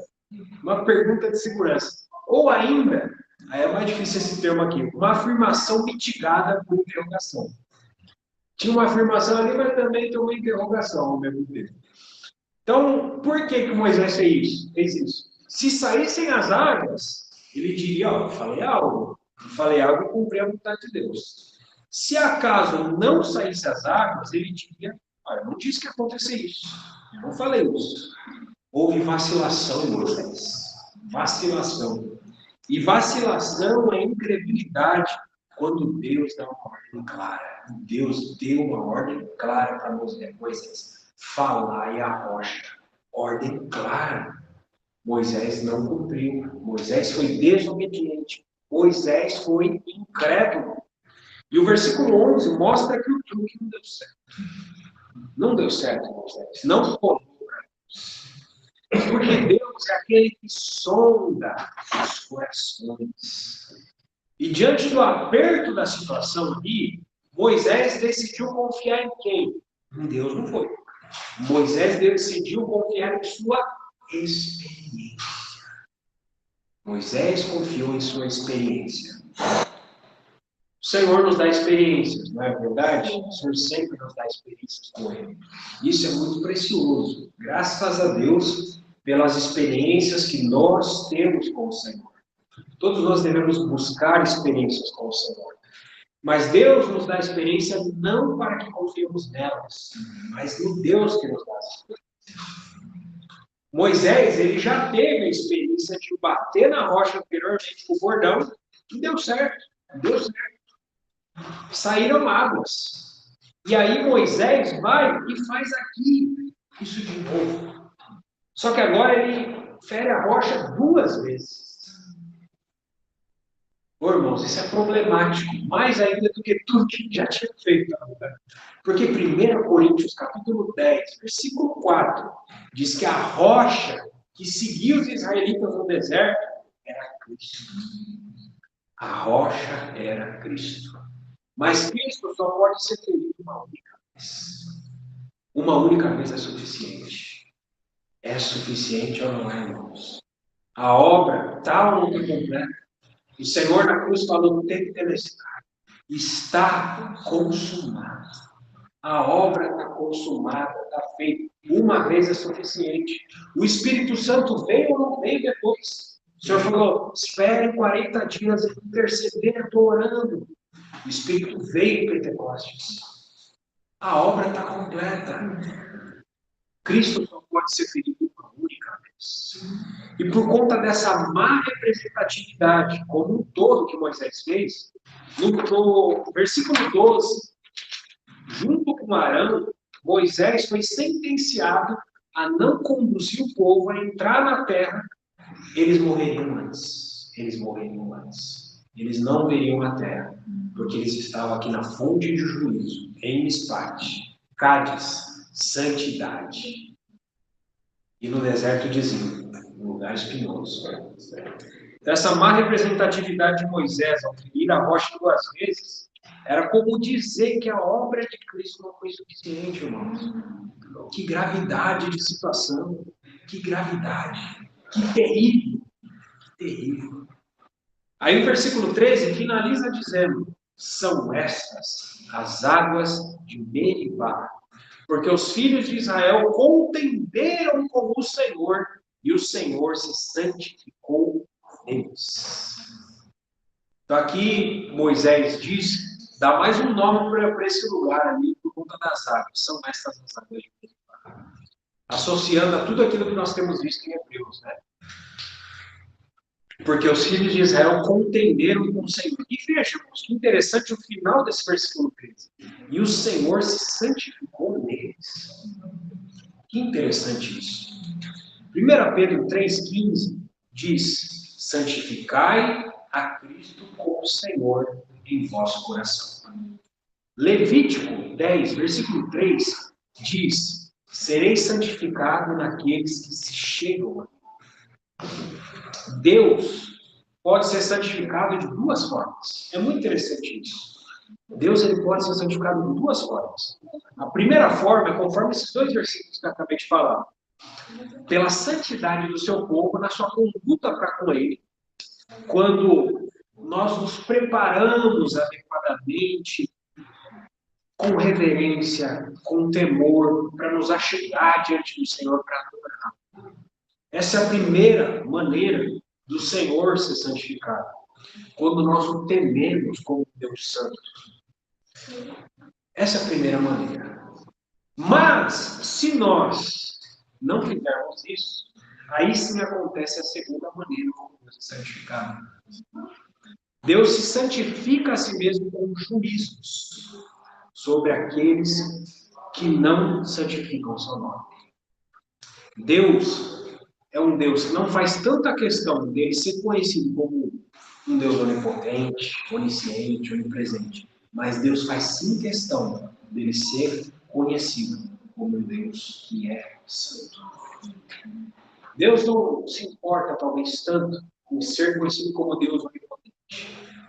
Uma pergunta de segurança. Ou ainda, aí é mais difícil esse termo aqui, uma afirmação mitigada por interrogação. Tinha uma afirmação ali, mas também tem uma interrogação ao mesmo tempo. Então, por que Moisés fez isso? Se saíssem as águas, ele diria, ó, falei algo e cumpri a vontade de Deus. Se acaso não saísse as águas, ele diria, eu não disse que ia acontecer isso, eu não falei isso. Houve vacilação em Moisés. Vacilação. E vacilação é incredulidade quando Deus dá uma ordem clara. Deus deu uma ordem clara para Moisés. Falar e a rocha. Ordem clara. Moisés não cumpriu. Moisés foi desobediente. Moisés foi incrédulo. E o versículo 11 mostra que o truque não deu certo. Não deu certo, Moisés. Não rolou para Deus. Porque Deus é aquele que sonda os corações. E diante do aperto da situação ali, Moisés decidiu confiar em quem? Em Deus não foi. Moisés decidiu confiar em sua experiência. Moisés confiou em sua experiência. O Senhor nos dá experiências, não é verdade? O Senhor sempre nos dá experiências com Ele. Isso é muito precioso. Graças a Deus pelas experiências que nós temos com o Senhor. Todos nós devemos buscar experiências com o Senhor. Mas Deus nos dá experiência não para que confiemos nelas, mas no Deus que nos dá as experiências. Moisés, ele já teve a experiência de bater na rocha anteriormente com o bordão e deu certo. Deu certo. Saíram águas. E aí Moisés vai e faz aqui isso de novo. Só que agora ele fere a rocha 2 vezes. Ô, irmãos, isso é problemático, mais ainda do que tudo que já tinha feito. Porque 1 Coríntios, capítulo 10, versículo 4, diz que a rocha que seguia os israelitas no deserto era Cristo. A rocha era Cristo. Mas Cristo só pode ser ferido uma única vez. Uma única vez é suficiente. É suficiente ou não é, irmãos? A obra está ou não está completa? O Senhor na cruz falou, tetelestai, está consumado. A obra está consumada, está feita. Uma vez é suficiente. O Espírito Santo veio ou não veio depois? O Senhor falou, espere 40 dias e interceder, eu estou orando. O Espírito veio em Pentecostes. A obra está completa. Cristo só pode ser ferido uma única vez. E por conta dessa má representatividade, como um todo que Moisés fez, no versículo 12, junto com Arão, Moisés foi sentenciado a não conduzir o povo a entrar na terra. Eles morreriam antes. Eles não veriam a terra, porque eles estavam aqui na fonte de juízo, em Mispate, Cádiz, santidade. E no deserto de Zin, um lugar espinhoso. Essa má representatividade de Moisés ao ferir a rocha 2 vezes era como dizer que a obra de Cristo não foi suficiente, irmãos. Que gravidade de situação, que gravidade, que terrível, que terrível. Aí o versículo 13 finaliza dizendo: são estas as águas de Meribá, porque os filhos de Israel contenderam com o Senhor, e o Senhor se santificou neles. Então aqui Moisés diz, dá mais um nome para esse lugar ali, por conta das águas. São estas as águas de Meribá. Associando a tudo aquilo que nós temos visto em Hebreus, né? Porque os filhos de Israel contenderam com o Senhor. E vejamos, que interessante o final desse versículo 13. E o Senhor se santificou neles. Que interessante isso. 1 Pedro 3,15 diz: santificai a Cristo como Senhor em vosso coração. Levítico 10, versículo 3 diz: sereis santificados naqueles que se chegam a mim. Deus pode ser santificado de duas formas. É muito interessante isso. Deus ele pode ser santificado de duas formas. A primeira forma é conforme esses dois versículos que eu acabei de falar. Pela santidade do seu povo, na sua conduta para com ele, quando nós nos preparamos adequadamente, com reverência, com temor, para nos achegar diante do Senhor para adorar. Essa é a primeira maneira do Senhor ser santificado. Quando nós o tememos como Deus Santo. Essa é a primeira maneira. Mas, se nós não fizermos isso, aí sim acontece a segunda maneira como Deus é santificado. Deus se santifica a si mesmo com juízos sobre aqueles que não santificam o seu nome. Deus é um Deus que não faz tanta questão dele ser conhecido como um Deus onipotente, onisciente, onipresente. Mas Deus faz sim questão dele ser conhecido como um Deus que é santo. Deus não se importa, talvez, tanto em ser conhecido como Deus onipotente.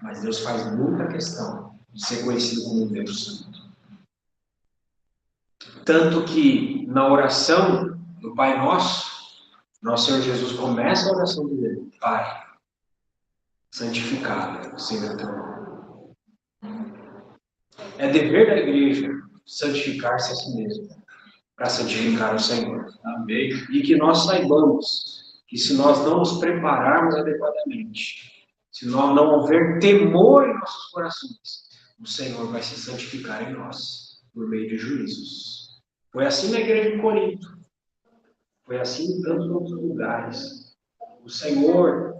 Mas Deus faz muita questão de ser conhecido como um Deus santo. Tanto que na oração do Pai Nosso, nosso Senhor Jesus começa a oração dele: Pai, santificado seja o teu nome. É dever da igreja santificar-se a si mesma, para santificar o Senhor. Amém? E que nós saibamos que se nós não nos prepararmos adequadamente, se nós não houver temor em nossos corações, o Senhor vai se santificar em nós, por meio de juízos. Foi assim na igreja de Corinto. Foi assim em tantos outros lugares. O Senhor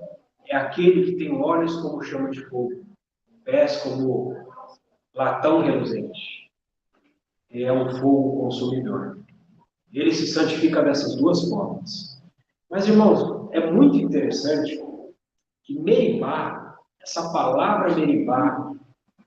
é aquele que tem olhos como chama de fogo, pés como latão reluzente. Ele é um fogo consumidor. Ele se santifica dessas duas formas. Mas, irmãos, é muito interessante que Meribá, essa palavra Meribá,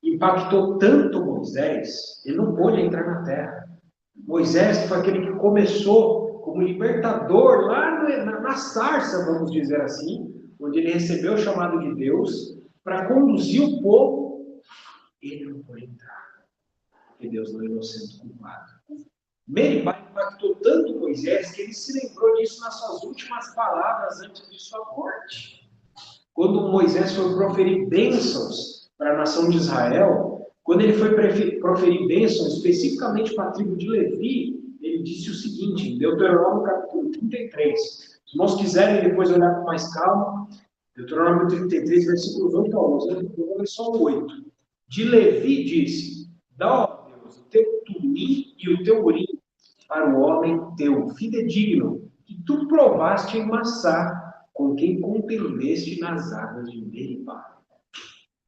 impactou tanto Moisés, ele não pôde entrar na terra. Moisés foi aquele que começou como libertador lá na sarça, vamos dizer assim, onde ele recebeu o chamado de Deus para conduzir o povo. Ele não pôde entrar, porque Deus não é inocente culpado. Meribá impactou tanto Moisés que ele se lembrou disso nas suas últimas palavras antes de sua morte. Quando Moisés foi proferir bênçãos para a nação de Israel, quando ele foi proferir bênçãos especificamente para a tribo de Levi, ele disse o seguinte, em Deuteronômio capítulo 33. Se os irmãos quiserem depois olhar com mais calma, Deuteronômio 33, versículos 8 a 11, eu vou ler só o 8. De Levi disse: dá, ó Deus, o teu tumim e o teu urim para o homem teu fidedigno, que tu provaste em Massá, com quem contendeste nas águas de Meribá.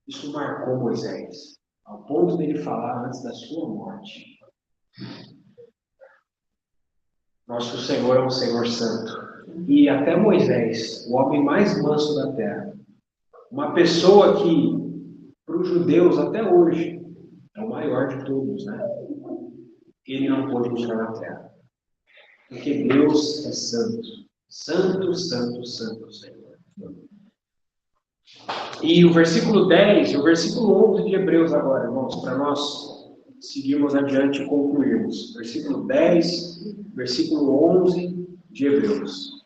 Isso marcou Moisés, ao ponto dele falar antes da sua morte. Nosso Senhor é um Senhor santo. E até Moisés, o homem mais manso da terra, uma pessoa que, para os judeus até hoje, é o maior de todos, né? Ele não pôde entrar na terra. Porque Deus é santo. Santo, santo, santo, Senhor. E o versículo 10 e o versículo 11 de Hebreus agora, irmãos, para nós seguirmos adiante e concluirmos. Versículo 10, versículo 11 de Hebreus.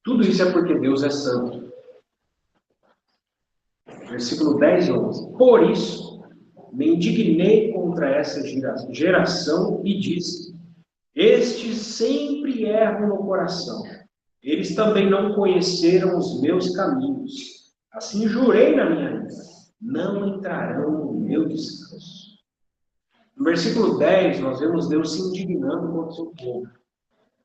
Tudo isso é porque Deus é santo. Versículo 10 e 11. Por isso, me indignei contra essa geração e disse: estes sempre erram no coração. Eles também não conheceram os meus caminhos. Assim jurei na minha ira: não entrarão no meu descanso. No versículo 10, nós vemos Deus se indignando contra o seu povo.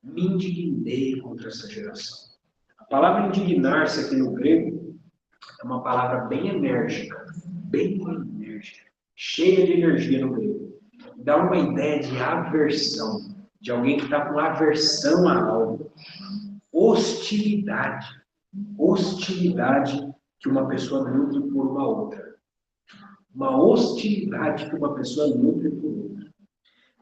Me indignei contra essa geração. A palavra indignar-se aqui no grego é uma palavra bem enérgica, cheia de energia no grego. Dá uma ideia de aversão, de alguém que está com aversão a algo. Hostilidade que uma pessoa nutre por uma outra. Uma hostilidade que uma pessoa nutre por outra.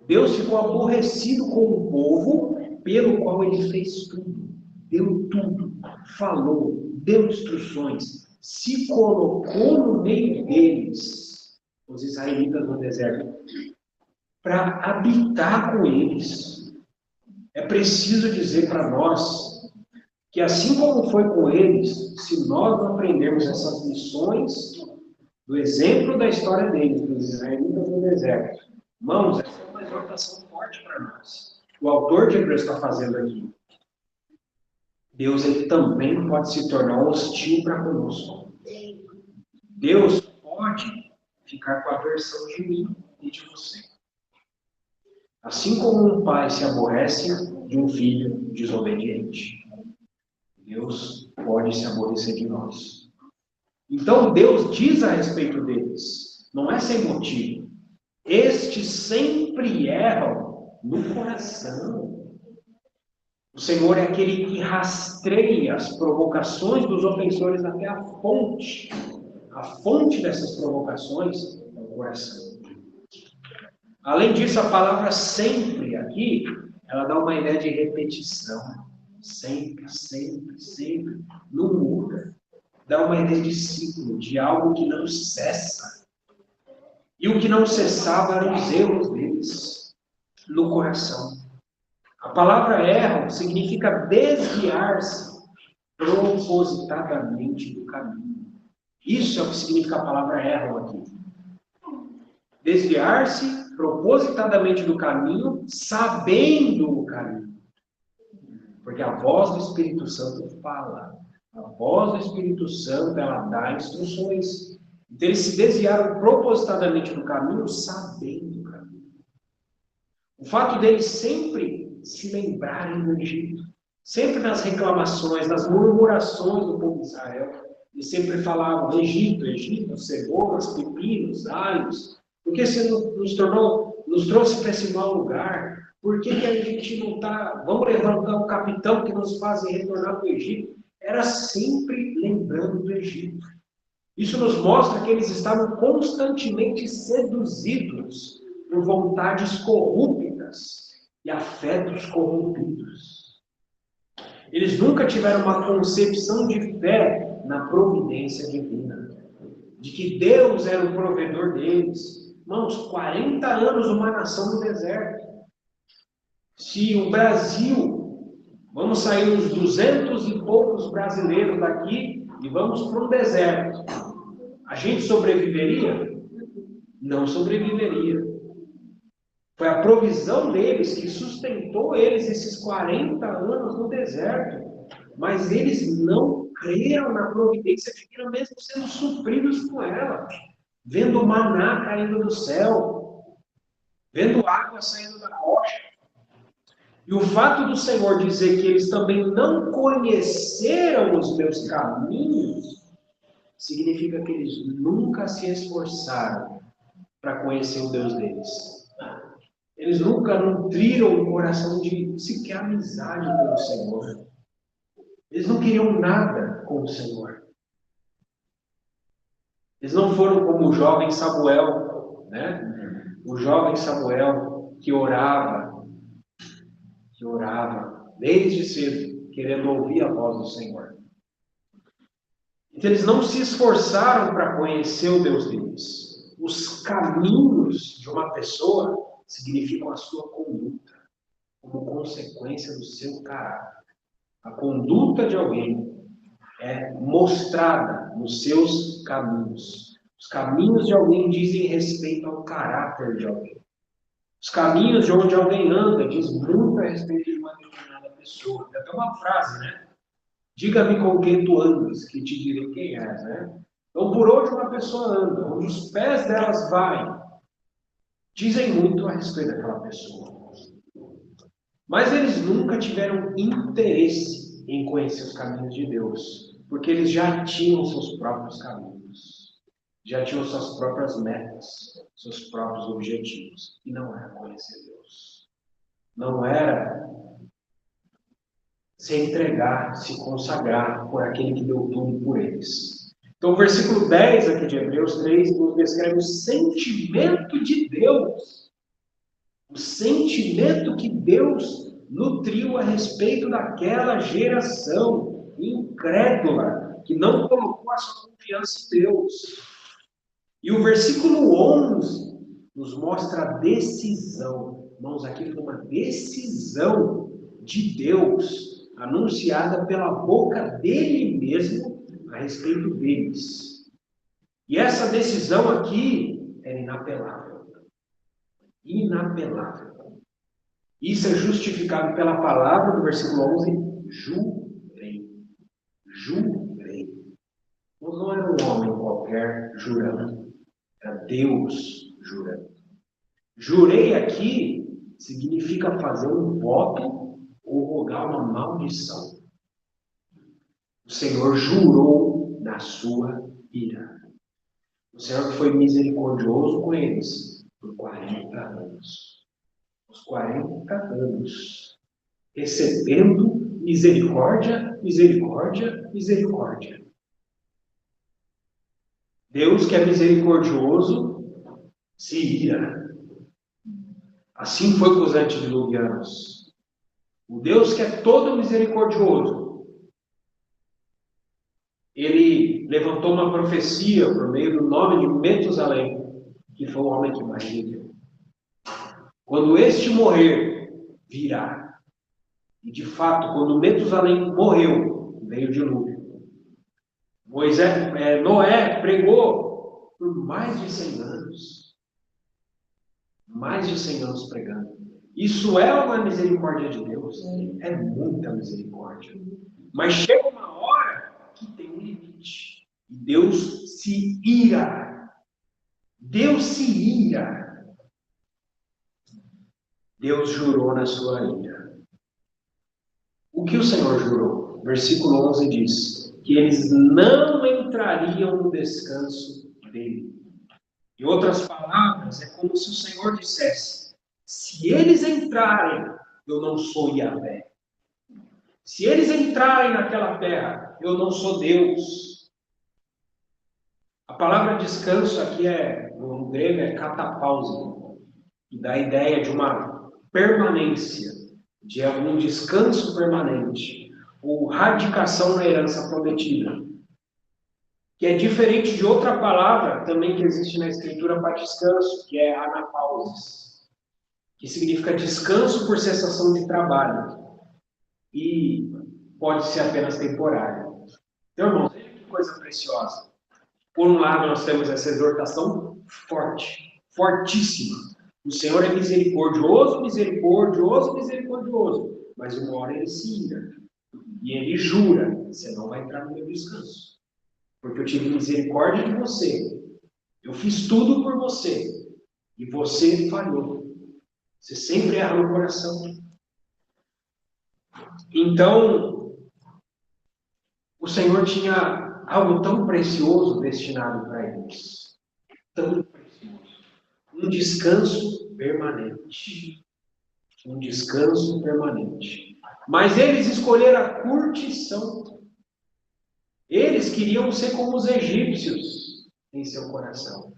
Deus ficou aborrecido com o povo pelo qual ele fez tudo. Deu tudo, falou, deu instruções, se colocou no meio deles, os israelitas no deserto, para habitar com eles. É preciso dizer para nós que assim como foi com eles, se nós não aprendermos essas lições do exemplo da história deles, dos israelitas no deserto, irmãos, essa é uma exortação forte para nós. O autor de Hebreus está fazendo aqui. Deus ele também pode se tornar hostil para conosco. Deus pode ficar com aversão de mim e de você. Assim como um pai se aborrece de um filho desobediente, Deus pode se aborrecer de nós. Então Deus diz a respeito deles, não é sem motivo. Estes sempre erram no coração. O Senhor é aquele que rastreia as provocações dos ofensores até a fonte. A fonte dessas provocações é o coração. Além disso, a palavra sempre aqui, ela dá uma ideia de repetição. Sempre, não muda. Dá uma ideia de ciclo, de algo que não cessa. E o que não cessava eram os erros deles no coração. A palavra erro significa desviar-se propositadamente do caminho. Isso é o que significa a palavra erro aqui. Desviar-se propositadamente do caminho, sabendo o caminho. Porque a voz do Espírito Santo fala. A voz do Espírito Santo, ela dá instruções. Então, eles se desviaram propositadamente do caminho, sabendo o caminho. O fato deles sempre se lembrarem do Egito, sempre nas reclamações, nas murmurações do povo de Israel, eles sempre falavam: Egito, cebolas, pepinos, alhos. Por que você nos trouxe para esse mau lugar? Por que a gente não está... Vamos levantar um capitão que nos faz retornar para o Egito? Era sempre lembrando do Egito. Isso nos mostra que eles estavam constantemente seduzidos por vontades corruptas e afetos corrompidos. Eles nunca tiveram uma concepção de fé na providência divina, de que Deus era o provedor deles. Irmãos, 40 anos uma nação no deserto. Se o Brasil, vamos sair uns 200 e poucos brasileiros daqui e vamos para um deserto, a gente sobreviveria? Não sobreviveria. Foi a provisão deles que sustentou eles esses 40 anos no deserto. Mas eles não creram na providência divina, mesmo sendo supridos com ela. Vendo maná caindo do céu, vendo água saindo da rocha. E o fato do Senhor dizer que eles também não conheceram os meus caminhos, significa que eles nunca se esforçaram para conhecer o Deus deles. Eles nunca nutriram o coração de sequer amizade pelo Senhor. Eles não queriam nada com o Senhor. Eles não foram como o jovem Samuel, né? O jovem Samuel que orava desde cedo, querendo ouvir a voz do Senhor. Então, eles não se esforçaram para conhecer o Deus deles. Os caminhos de uma pessoa significam a sua conduta, como consequência do seu caráter. A conduta de alguém é mostrada nos seus caminhos. Os caminhos de alguém dizem respeito ao caráter de alguém. Os caminhos de onde alguém anda diz muito a respeito de uma determinada pessoa. Tem até uma frase, né? Diga-me com quem tu andas, que te direi quem és, né? Então, por onde uma pessoa anda, onde os pés delas vai, dizem muito a respeito daquela pessoa. Mas eles nunca tiveram interesse em conhecer os caminhos de Deus, porque eles já tinham seus próprios caminhos, já tinham suas próprias metas, seus próprios objetivos. E não era conhecer Deus. Não era se entregar, se consagrar por aquele que deu tudo por eles. Então, o versículo 10 aqui de Hebreus 3 nos descreve o sentimento de Deus. O sentimento que Deus nutriu a respeito daquela geração incrédula, que não colocou a sua confiança em Deus. E o versículo 11 nos mostra a decisão. Irmãos, aqui foi uma decisão de Deus, anunciada pela boca dele mesmo a respeito deles. E essa decisão aqui era inapelável. Inapelável. Isso é justificado pela palavra do versículo 11, jurei. Jurei. Não era um homem qualquer jurando, era Deus jurando. Jurei aqui significa fazer um voto ou rogar uma maldição. O Senhor jurou na sua ira. O Senhor foi misericordioso com eles por 40 anos. Os 40 anos, recebendo misericórdia, misericórdia, misericórdia. Deus que é misericordioso se ira. Assim foi com os antediluvianos. O Deus que é todo misericordioso, ele levantou uma profecia por meio do nome de Metusalém, que foi o homem que mais viveu. Quando este morrer, virá. E de fato, quando Metusalém morreu, veio o dilúvio. Noé pregou por mais de 100 anos. Mais de 100 anos pregando. Isso é uma misericórdia de Deus? É muita misericórdia. Mas chega uma hora que tem um limite. E Deus se ira. Deus se ira. Deus jurou na sua ira. O que o Senhor jurou? Versículo 11 diz que eles não entrariam no descanso dele. Em outras palavras, é como se o Senhor dissesse: se eles entrarem, eu não sou Yahvé. Se eles entrarem naquela terra, eu não sou Deus. A palavra descanso aqui no grego é katapausa, que dá a ideia de uma permanência, de algum descanso permanente, ou radicação na herança prometida, que é diferente de outra palavra também que existe na Escritura para descanso, que é anapausis, que significa descanso por cessação de trabalho, e pode ser apenas temporário. Então, irmãos, veja que coisa preciosa. Por um lado, nós temos essa exortação forte, fortíssima. O Senhor é misericordioso, misericordioso, misericordioso. Mas uma hora ele se ira. E ele jura: você não vai entrar no meu descanso. Porque eu tive misericórdia de você. Eu fiz tudo por você. E você falhou. Você sempre erra no coração. Então, o Senhor tinha algo tão precioso destinado para eles. Tão precioso. Um descanso permanente. Um descanso permanente. Mas eles escolheram a curtição. Eles queriam ser como os egípcios em seu coração.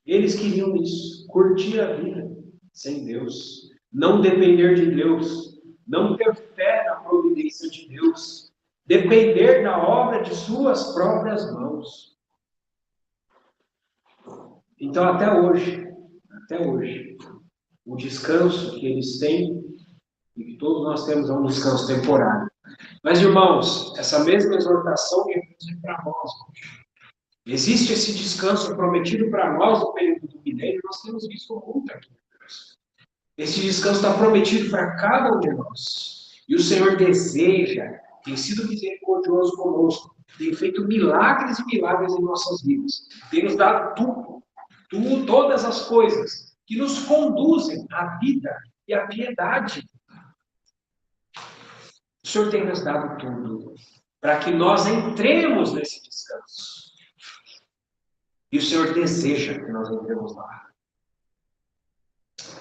Eles queriam isso, curtir a vida sem Deus, não depender de Deus, não ter fé na providência de Deus, depender da obra de suas próprias mãos. Então, até hoje, o descanso que eles têm, e que todos nós temos, é um descanso temporário. Mas, irmãos, essa mesma exortação é para nós hoje. Existe esse descanso prometido para nós no período do milênio, nós temos visto muito aqui. Esse descanso está prometido para cada um de nós. E o Senhor deseja, tem sido misericordioso conosco, tem feito milagres e milagres em nossas vidas. Tem nos dado tudo, todas as coisas que nos conduzem à vida e à piedade. O Senhor tem nos dado tudo para que nós entremos nesse descanso. E o Senhor deseja que nós entremos lá.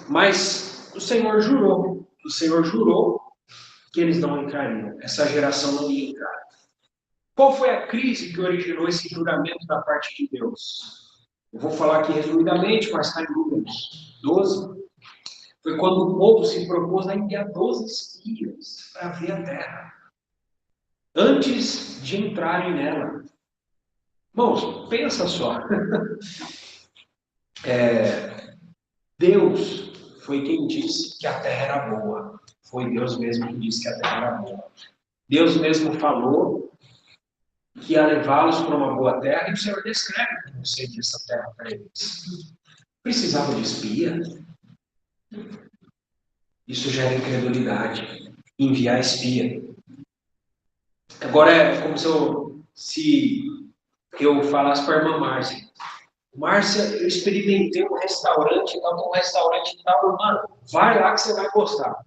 Mas o Senhor jurou que eles não entrariam. Essa geração não ia entrar. Qual foi a crise que originou esse juramento da parte de Deus? Eu vou falar aqui resumidamente, mas está em Números 12. Foi quando o povo se propôs a enviar 12 espias para ver a terra, antes de entrarem nela. Irmãos, pensa só. Deus foi quem disse que a terra era boa. Foi Deus mesmo que disse que a terra era boa. Deus mesmo falou que ia levá-los para uma boa terra, e o Senhor descreve como seria essa terra para eles. Precisava de espia? Isso gera incredulidade. Enviar espia. Agora é como se eu falasse para a irmã Márcia. Márcia, eu experimentei um restaurante tal, mano, vai lá que você vai gostar.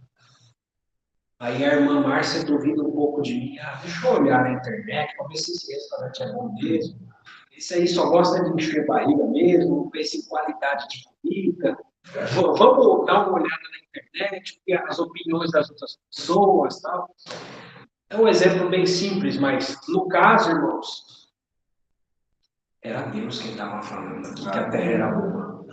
Aí a irmã Márcia duvida um pouco de mim. Deixa eu olhar na internet para ver se esse restaurante é bom mesmo. Esse aí só gosta de encher barriga mesmo, pensa em qualidade de comida. Vamos dar uma olhada na internet, ver as opiniões das outras pessoas, tal. É um exemplo bem simples, mas no caso, irmãos, era Deus quem estava falando aqui que a terra era boa.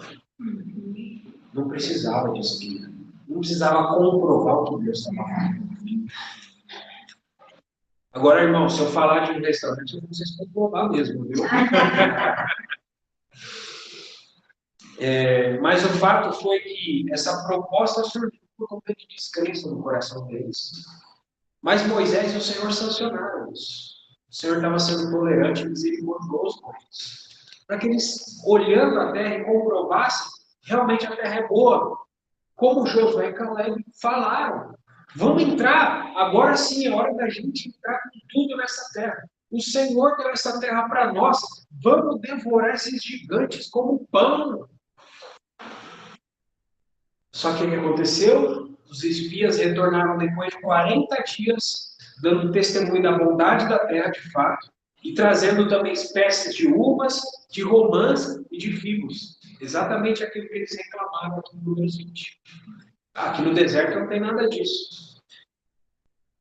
Não precisava de espírito. Não precisava comprovar o que Deus estava falando. Agora, irmão, se eu falar de um restaurante, eu vou vocês comprovar mesmo, viu? Mas o fato foi que essa proposta surgiu por conta de descrença no coração deles. Mas Moisés e o Senhor sancionaram isso. O Senhor estava sendo tolerante e misericordioso com eles. Para que eles, olhando a terra, e comprovassem realmente a terra é boa. Como Josué e Caleb falaram. Vamos entrar, agora sim é hora da gente entrar com tudo nessa terra. O Senhor deu essa terra para nós. Vamos devorar esses gigantes como pão. Só que o que aconteceu? Os espias retornaram depois de 40 dias, dando testemunho da bondade da terra de fato, e trazendo também espécies de uvas, de romãs e de figos. Exatamente aquilo que eles reclamaram aqui no Números 20. Aqui no deserto não tem nada disso.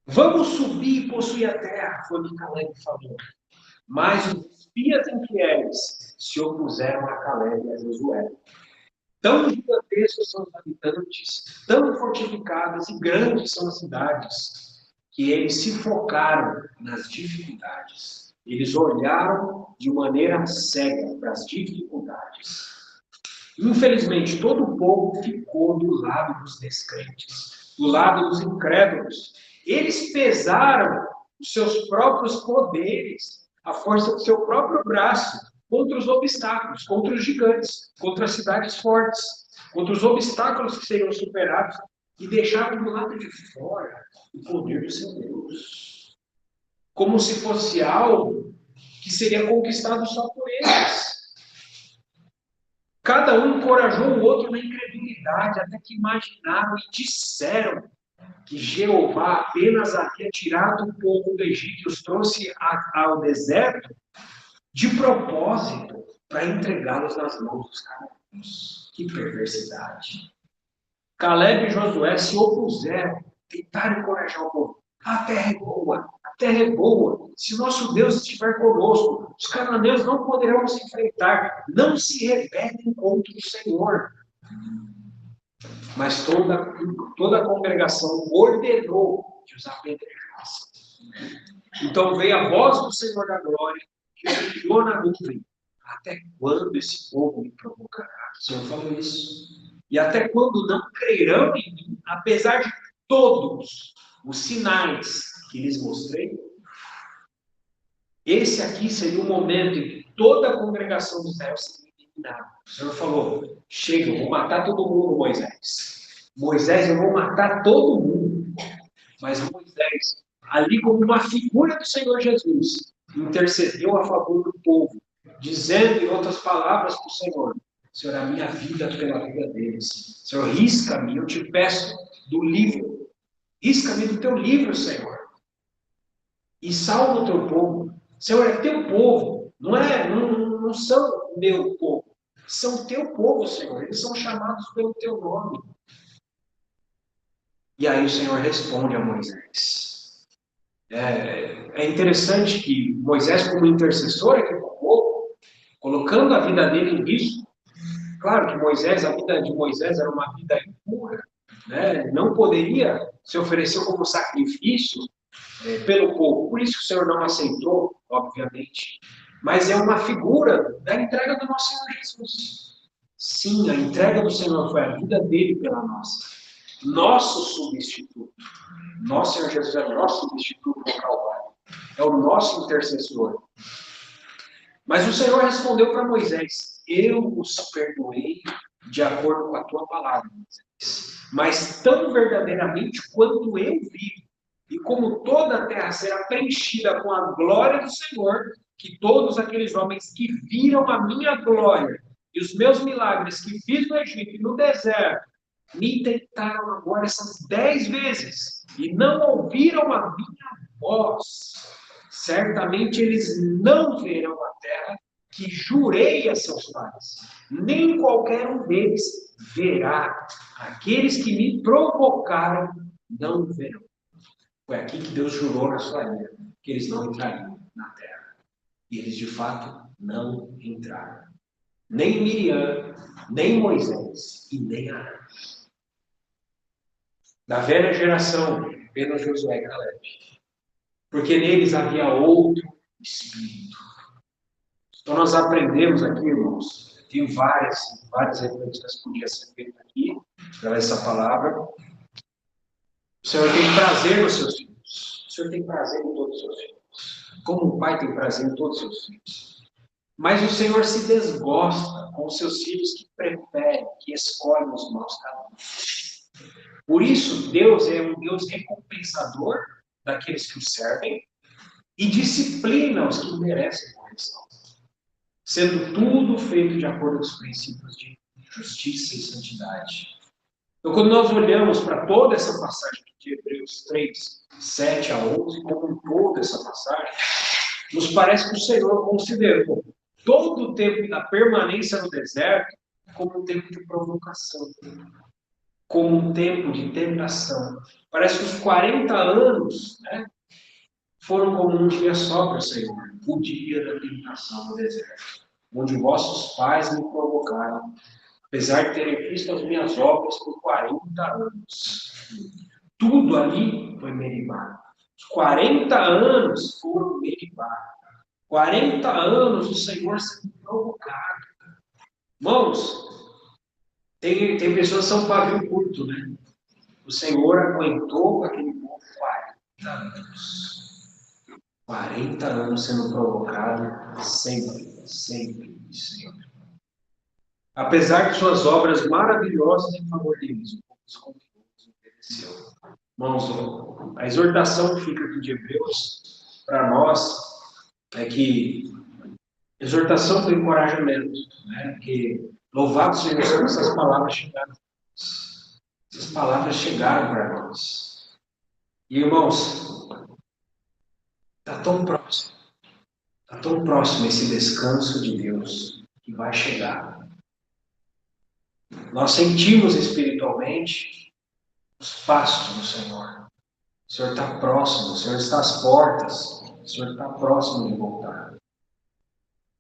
Vamos subir e possuir a terra, foi o que Caleb falou. Mas os espias infiéis se opuseram a Caleb e a Josué. Tão gigantescos são os habitantes, tão fortificadas e grandes são as cidades, que eles se focaram nas dificuldades. Eles olharam de maneira cega para as dificuldades. Infelizmente, todo o povo ficou do lado dos descrentes, do lado dos incrédulos. Eles pesaram os seus próprios poderes, a força do seu próprio braço, contra os obstáculos, contra os gigantes, contra as cidades fortes, contra os obstáculos que seriam superados, e deixaram do lado de fora o poder do seu Deus. Como se fosse algo que seria conquistado só por eles. Cada um encorajou o outro na incredulidade, até que imaginaram e disseram que Jeová apenas havia tirado o povo do Egito e os trouxe ao deserto de propósito para entregá-los nas mãos dos cananeus. Que perversidade! Caleb e Josué se opuseram, tentaram encorajar o povo. A terra é boa, a terra é boa. Se nosso Deus estiver conosco, os cananeus não poderão nos enfrentar. Não se rebelem contra o Senhor. Mas toda a congregação ordenou que os apedrejassem. Então veio a voz do Senhor da glória, que brilhou na nuvem. Até quando esse povo me provocará? O Senhor falou isso. E até quando não crerão em mim, apesar de todos os sinais que lhes mostrei? Esse aqui seria o momento em que toda a congregação de Israel seria eliminada. O Senhor falou: chega, eu vou matar todo mundo, Moisés. Moisés, eu vou matar todo mundo. Mas Moisés, ali como uma figura do Senhor Jesus, intercedeu a favor do povo, dizendo em outras palavras para o Senhor: Senhor, a minha vida pela vida deles. Senhor, risca-me, eu te peço do livro. Risca-me do teu livro, Senhor. E salva o teu povo. Senhor, é teu povo. Não são meu povo. São teu povo, Senhor. Eles são chamados pelo teu nome. E aí o Senhor responde a Moisés. É interessante que Moisés, como intercessor aqui do povo, colocando a vida dele em risco. Claro que a vida de Moisés era uma vida impura, né? Não poderia se oferecer como sacrifício pelo povo. Por isso que o Senhor não aceitou, obviamente. Mas é uma figura da entrega do nosso Senhor Jesus. Sim, a entrega do Senhor foi a vida dele pela nossa. Nosso substituto. Nosso Senhor Jesus é nosso substituto no Calvário. É o nosso intercessor. Mas o Senhor respondeu para Moisés: eu os perdoei de acordo com a tua palavra, Moisés. Mas tão verdadeiramente quanto eu vivo, e como toda a terra será preenchida com a glória do Senhor, que todos aqueles homens que viram a minha glória e os meus milagres que fiz no Egito e no deserto, me tentaram agora essas 10 vezes, e não ouviram a minha voz. Certamente eles não verão a terra que jurei a seus pais, nem qualquer um deles verá. Aqueles que me provocaram não verão. Foi aqui que Deus jurou na sua ira, que eles não entrariam na terra. E eles, de fato, não entraram. Nem Miriam, nem Moisés e nem Arão. Da velha geração, apenas Josué e Caleb. Porque neles havia outro espírito. Então nós aprendemos aqui, irmãos, tem várias reflexões que podiam ser feitas aqui, pela essa palavra. O Senhor tem prazer nos seus filhos. O Senhor tem prazer em todos os seus filhos. Como um pai tem prazer em todos os seus filhos. Mas o Senhor se desgosta com os seus filhos que preferem, que escolhem os maus caminhos. Por isso, Deus é um Deus recompensador daqueles que o servem e disciplina os que merecem correção, sendo tudo feito de acordo com os princípios de justiça e santidade. Então, quando nós olhamos para toda essa passagem de Hebreus 3, 7 a 11, como um todo essa passagem, nos parece que o Senhor considerou todo o tempo da permanência no deserto como um tempo de provocação, como um tempo de tentação. Parece que os 40 anos, né, foram como um dia só para o Senhor, o dia da tentação no deserto, onde vossos pais me provocaram, apesar de terem visto as minhas obras por 40 anos. Tudo ali foi Meribá. Os 40 anos foram Meribá. 40 anos o Senhor sendo provocado. Irmãos, tem pessoas que são pavio curto, né? O Senhor aguentou aquele povo 40 anos. 40 anos sendo provocado, sempre, Senhor. Apesar de suas obras maravilhosas em favor deles, o povo obedeceu. Irmãos, a exortação que fica aqui de Hebreus para nós é que exortação com encorajamento, né? Porque louvado seja o Senhor, essas palavras chegaram. Essas palavras chegaram para nós. E irmãos, está tão próximo esse descanso de Deus que vai chegar. Nós sentimos espiritualmente os passos do Senhor. O Senhor está próximo, o Senhor está às portas, o Senhor está próximo de voltar.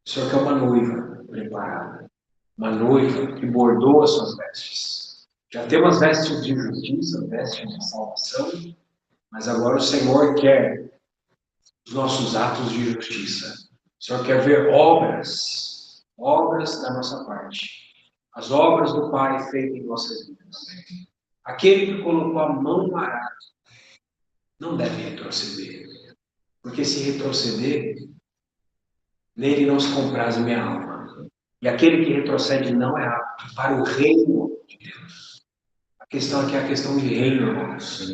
O Senhor quer uma noiva preparada, uma noiva que bordou as suas vestes. Já temos vestes de justiça, vestes de salvação, mas agora o Senhor quer os nossos atos de justiça. O Senhor quer ver obras da nossa parte. As obras do Pai feitas em nossas vidas. Aquele que colocou a mão no arado não deve retroceder. Porque se retroceder, nele não se compraz a minha alma. E aquele que retrocede não é apto para o reino de Deus. A questão aqui é a questão de reino, irmãos.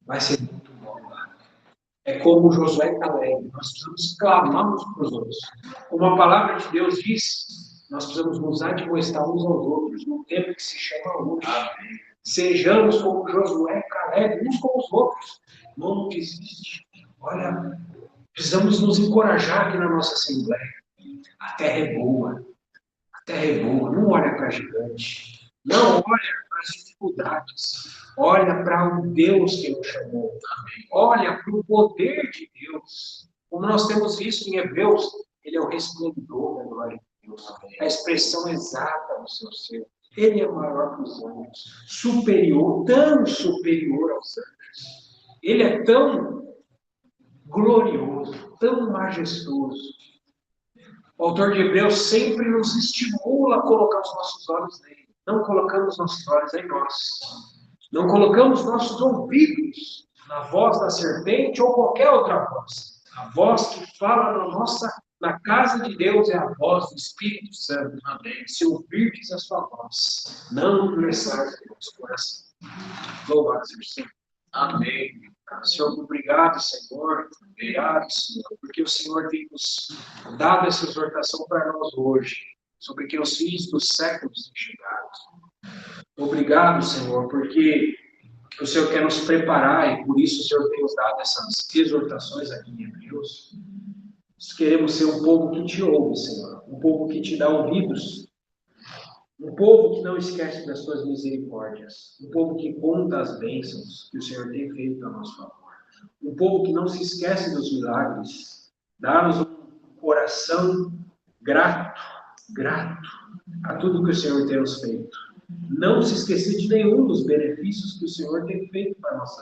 Vai ser muito bom. É como Josué e Caleb. Nós precisamos clamar uns para os outros. Como a palavra de Deus diz, nós precisamos nos admoestar uns aos outros no tempo que se chama hoje. Sejamos como Josué e Caleb, uns com os outros. Não desiste. Olha, precisamos nos encorajar aqui na nossa Assembleia. A terra é boa. A terra é boa. Não olha para gigante. Não olha para as dificuldades. Olha para o Deus que nos chamou. Olha para o poder de Deus. Como nós temos visto em Hebreus, ele é o resplendor da glória de Deus. A expressão exata do seu ser. Ele é maior que os anjos. Superior, tão superior aos anjos. Ele é tão glorioso, tão majestoso. O autor de Hebreus sempre nos estimula a colocar os nossos olhos nele. Não colocamos nossos olhos em nós. Não colocamos nossos ouvidos na voz da serpente ou qualquer outra voz. A voz que fala na casa de Deus é a voz do Espírito Santo. Amém. Se ouvirdes a sua voz, não endureçais o vosso coração. Louvado seja o Senhor. Amém. Senhor, obrigado, Senhor. Obrigado, Senhor, porque o Senhor tem nos dado essa exortação para nós hoje, sobre que os fins dos séculos têm chegado. Obrigado, Senhor, porque o Senhor quer nos preparar e por isso o Senhor tem nos dado essas exortações aqui em Hebreus. Nós queremos ser um povo que te ouve, Senhor, um povo que te dá ouvidos, um povo que não esquece das suas misericórdias, um povo que conta as bênçãos que o Senhor tem feito a nosso favor, um povo que não se esquece dos milagres. Dá-nos um coração grato a tudo que o Senhor tem nos feito. Não se esquecer de nenhum dos benefícios que o Senhor tem feito para a nossa vida.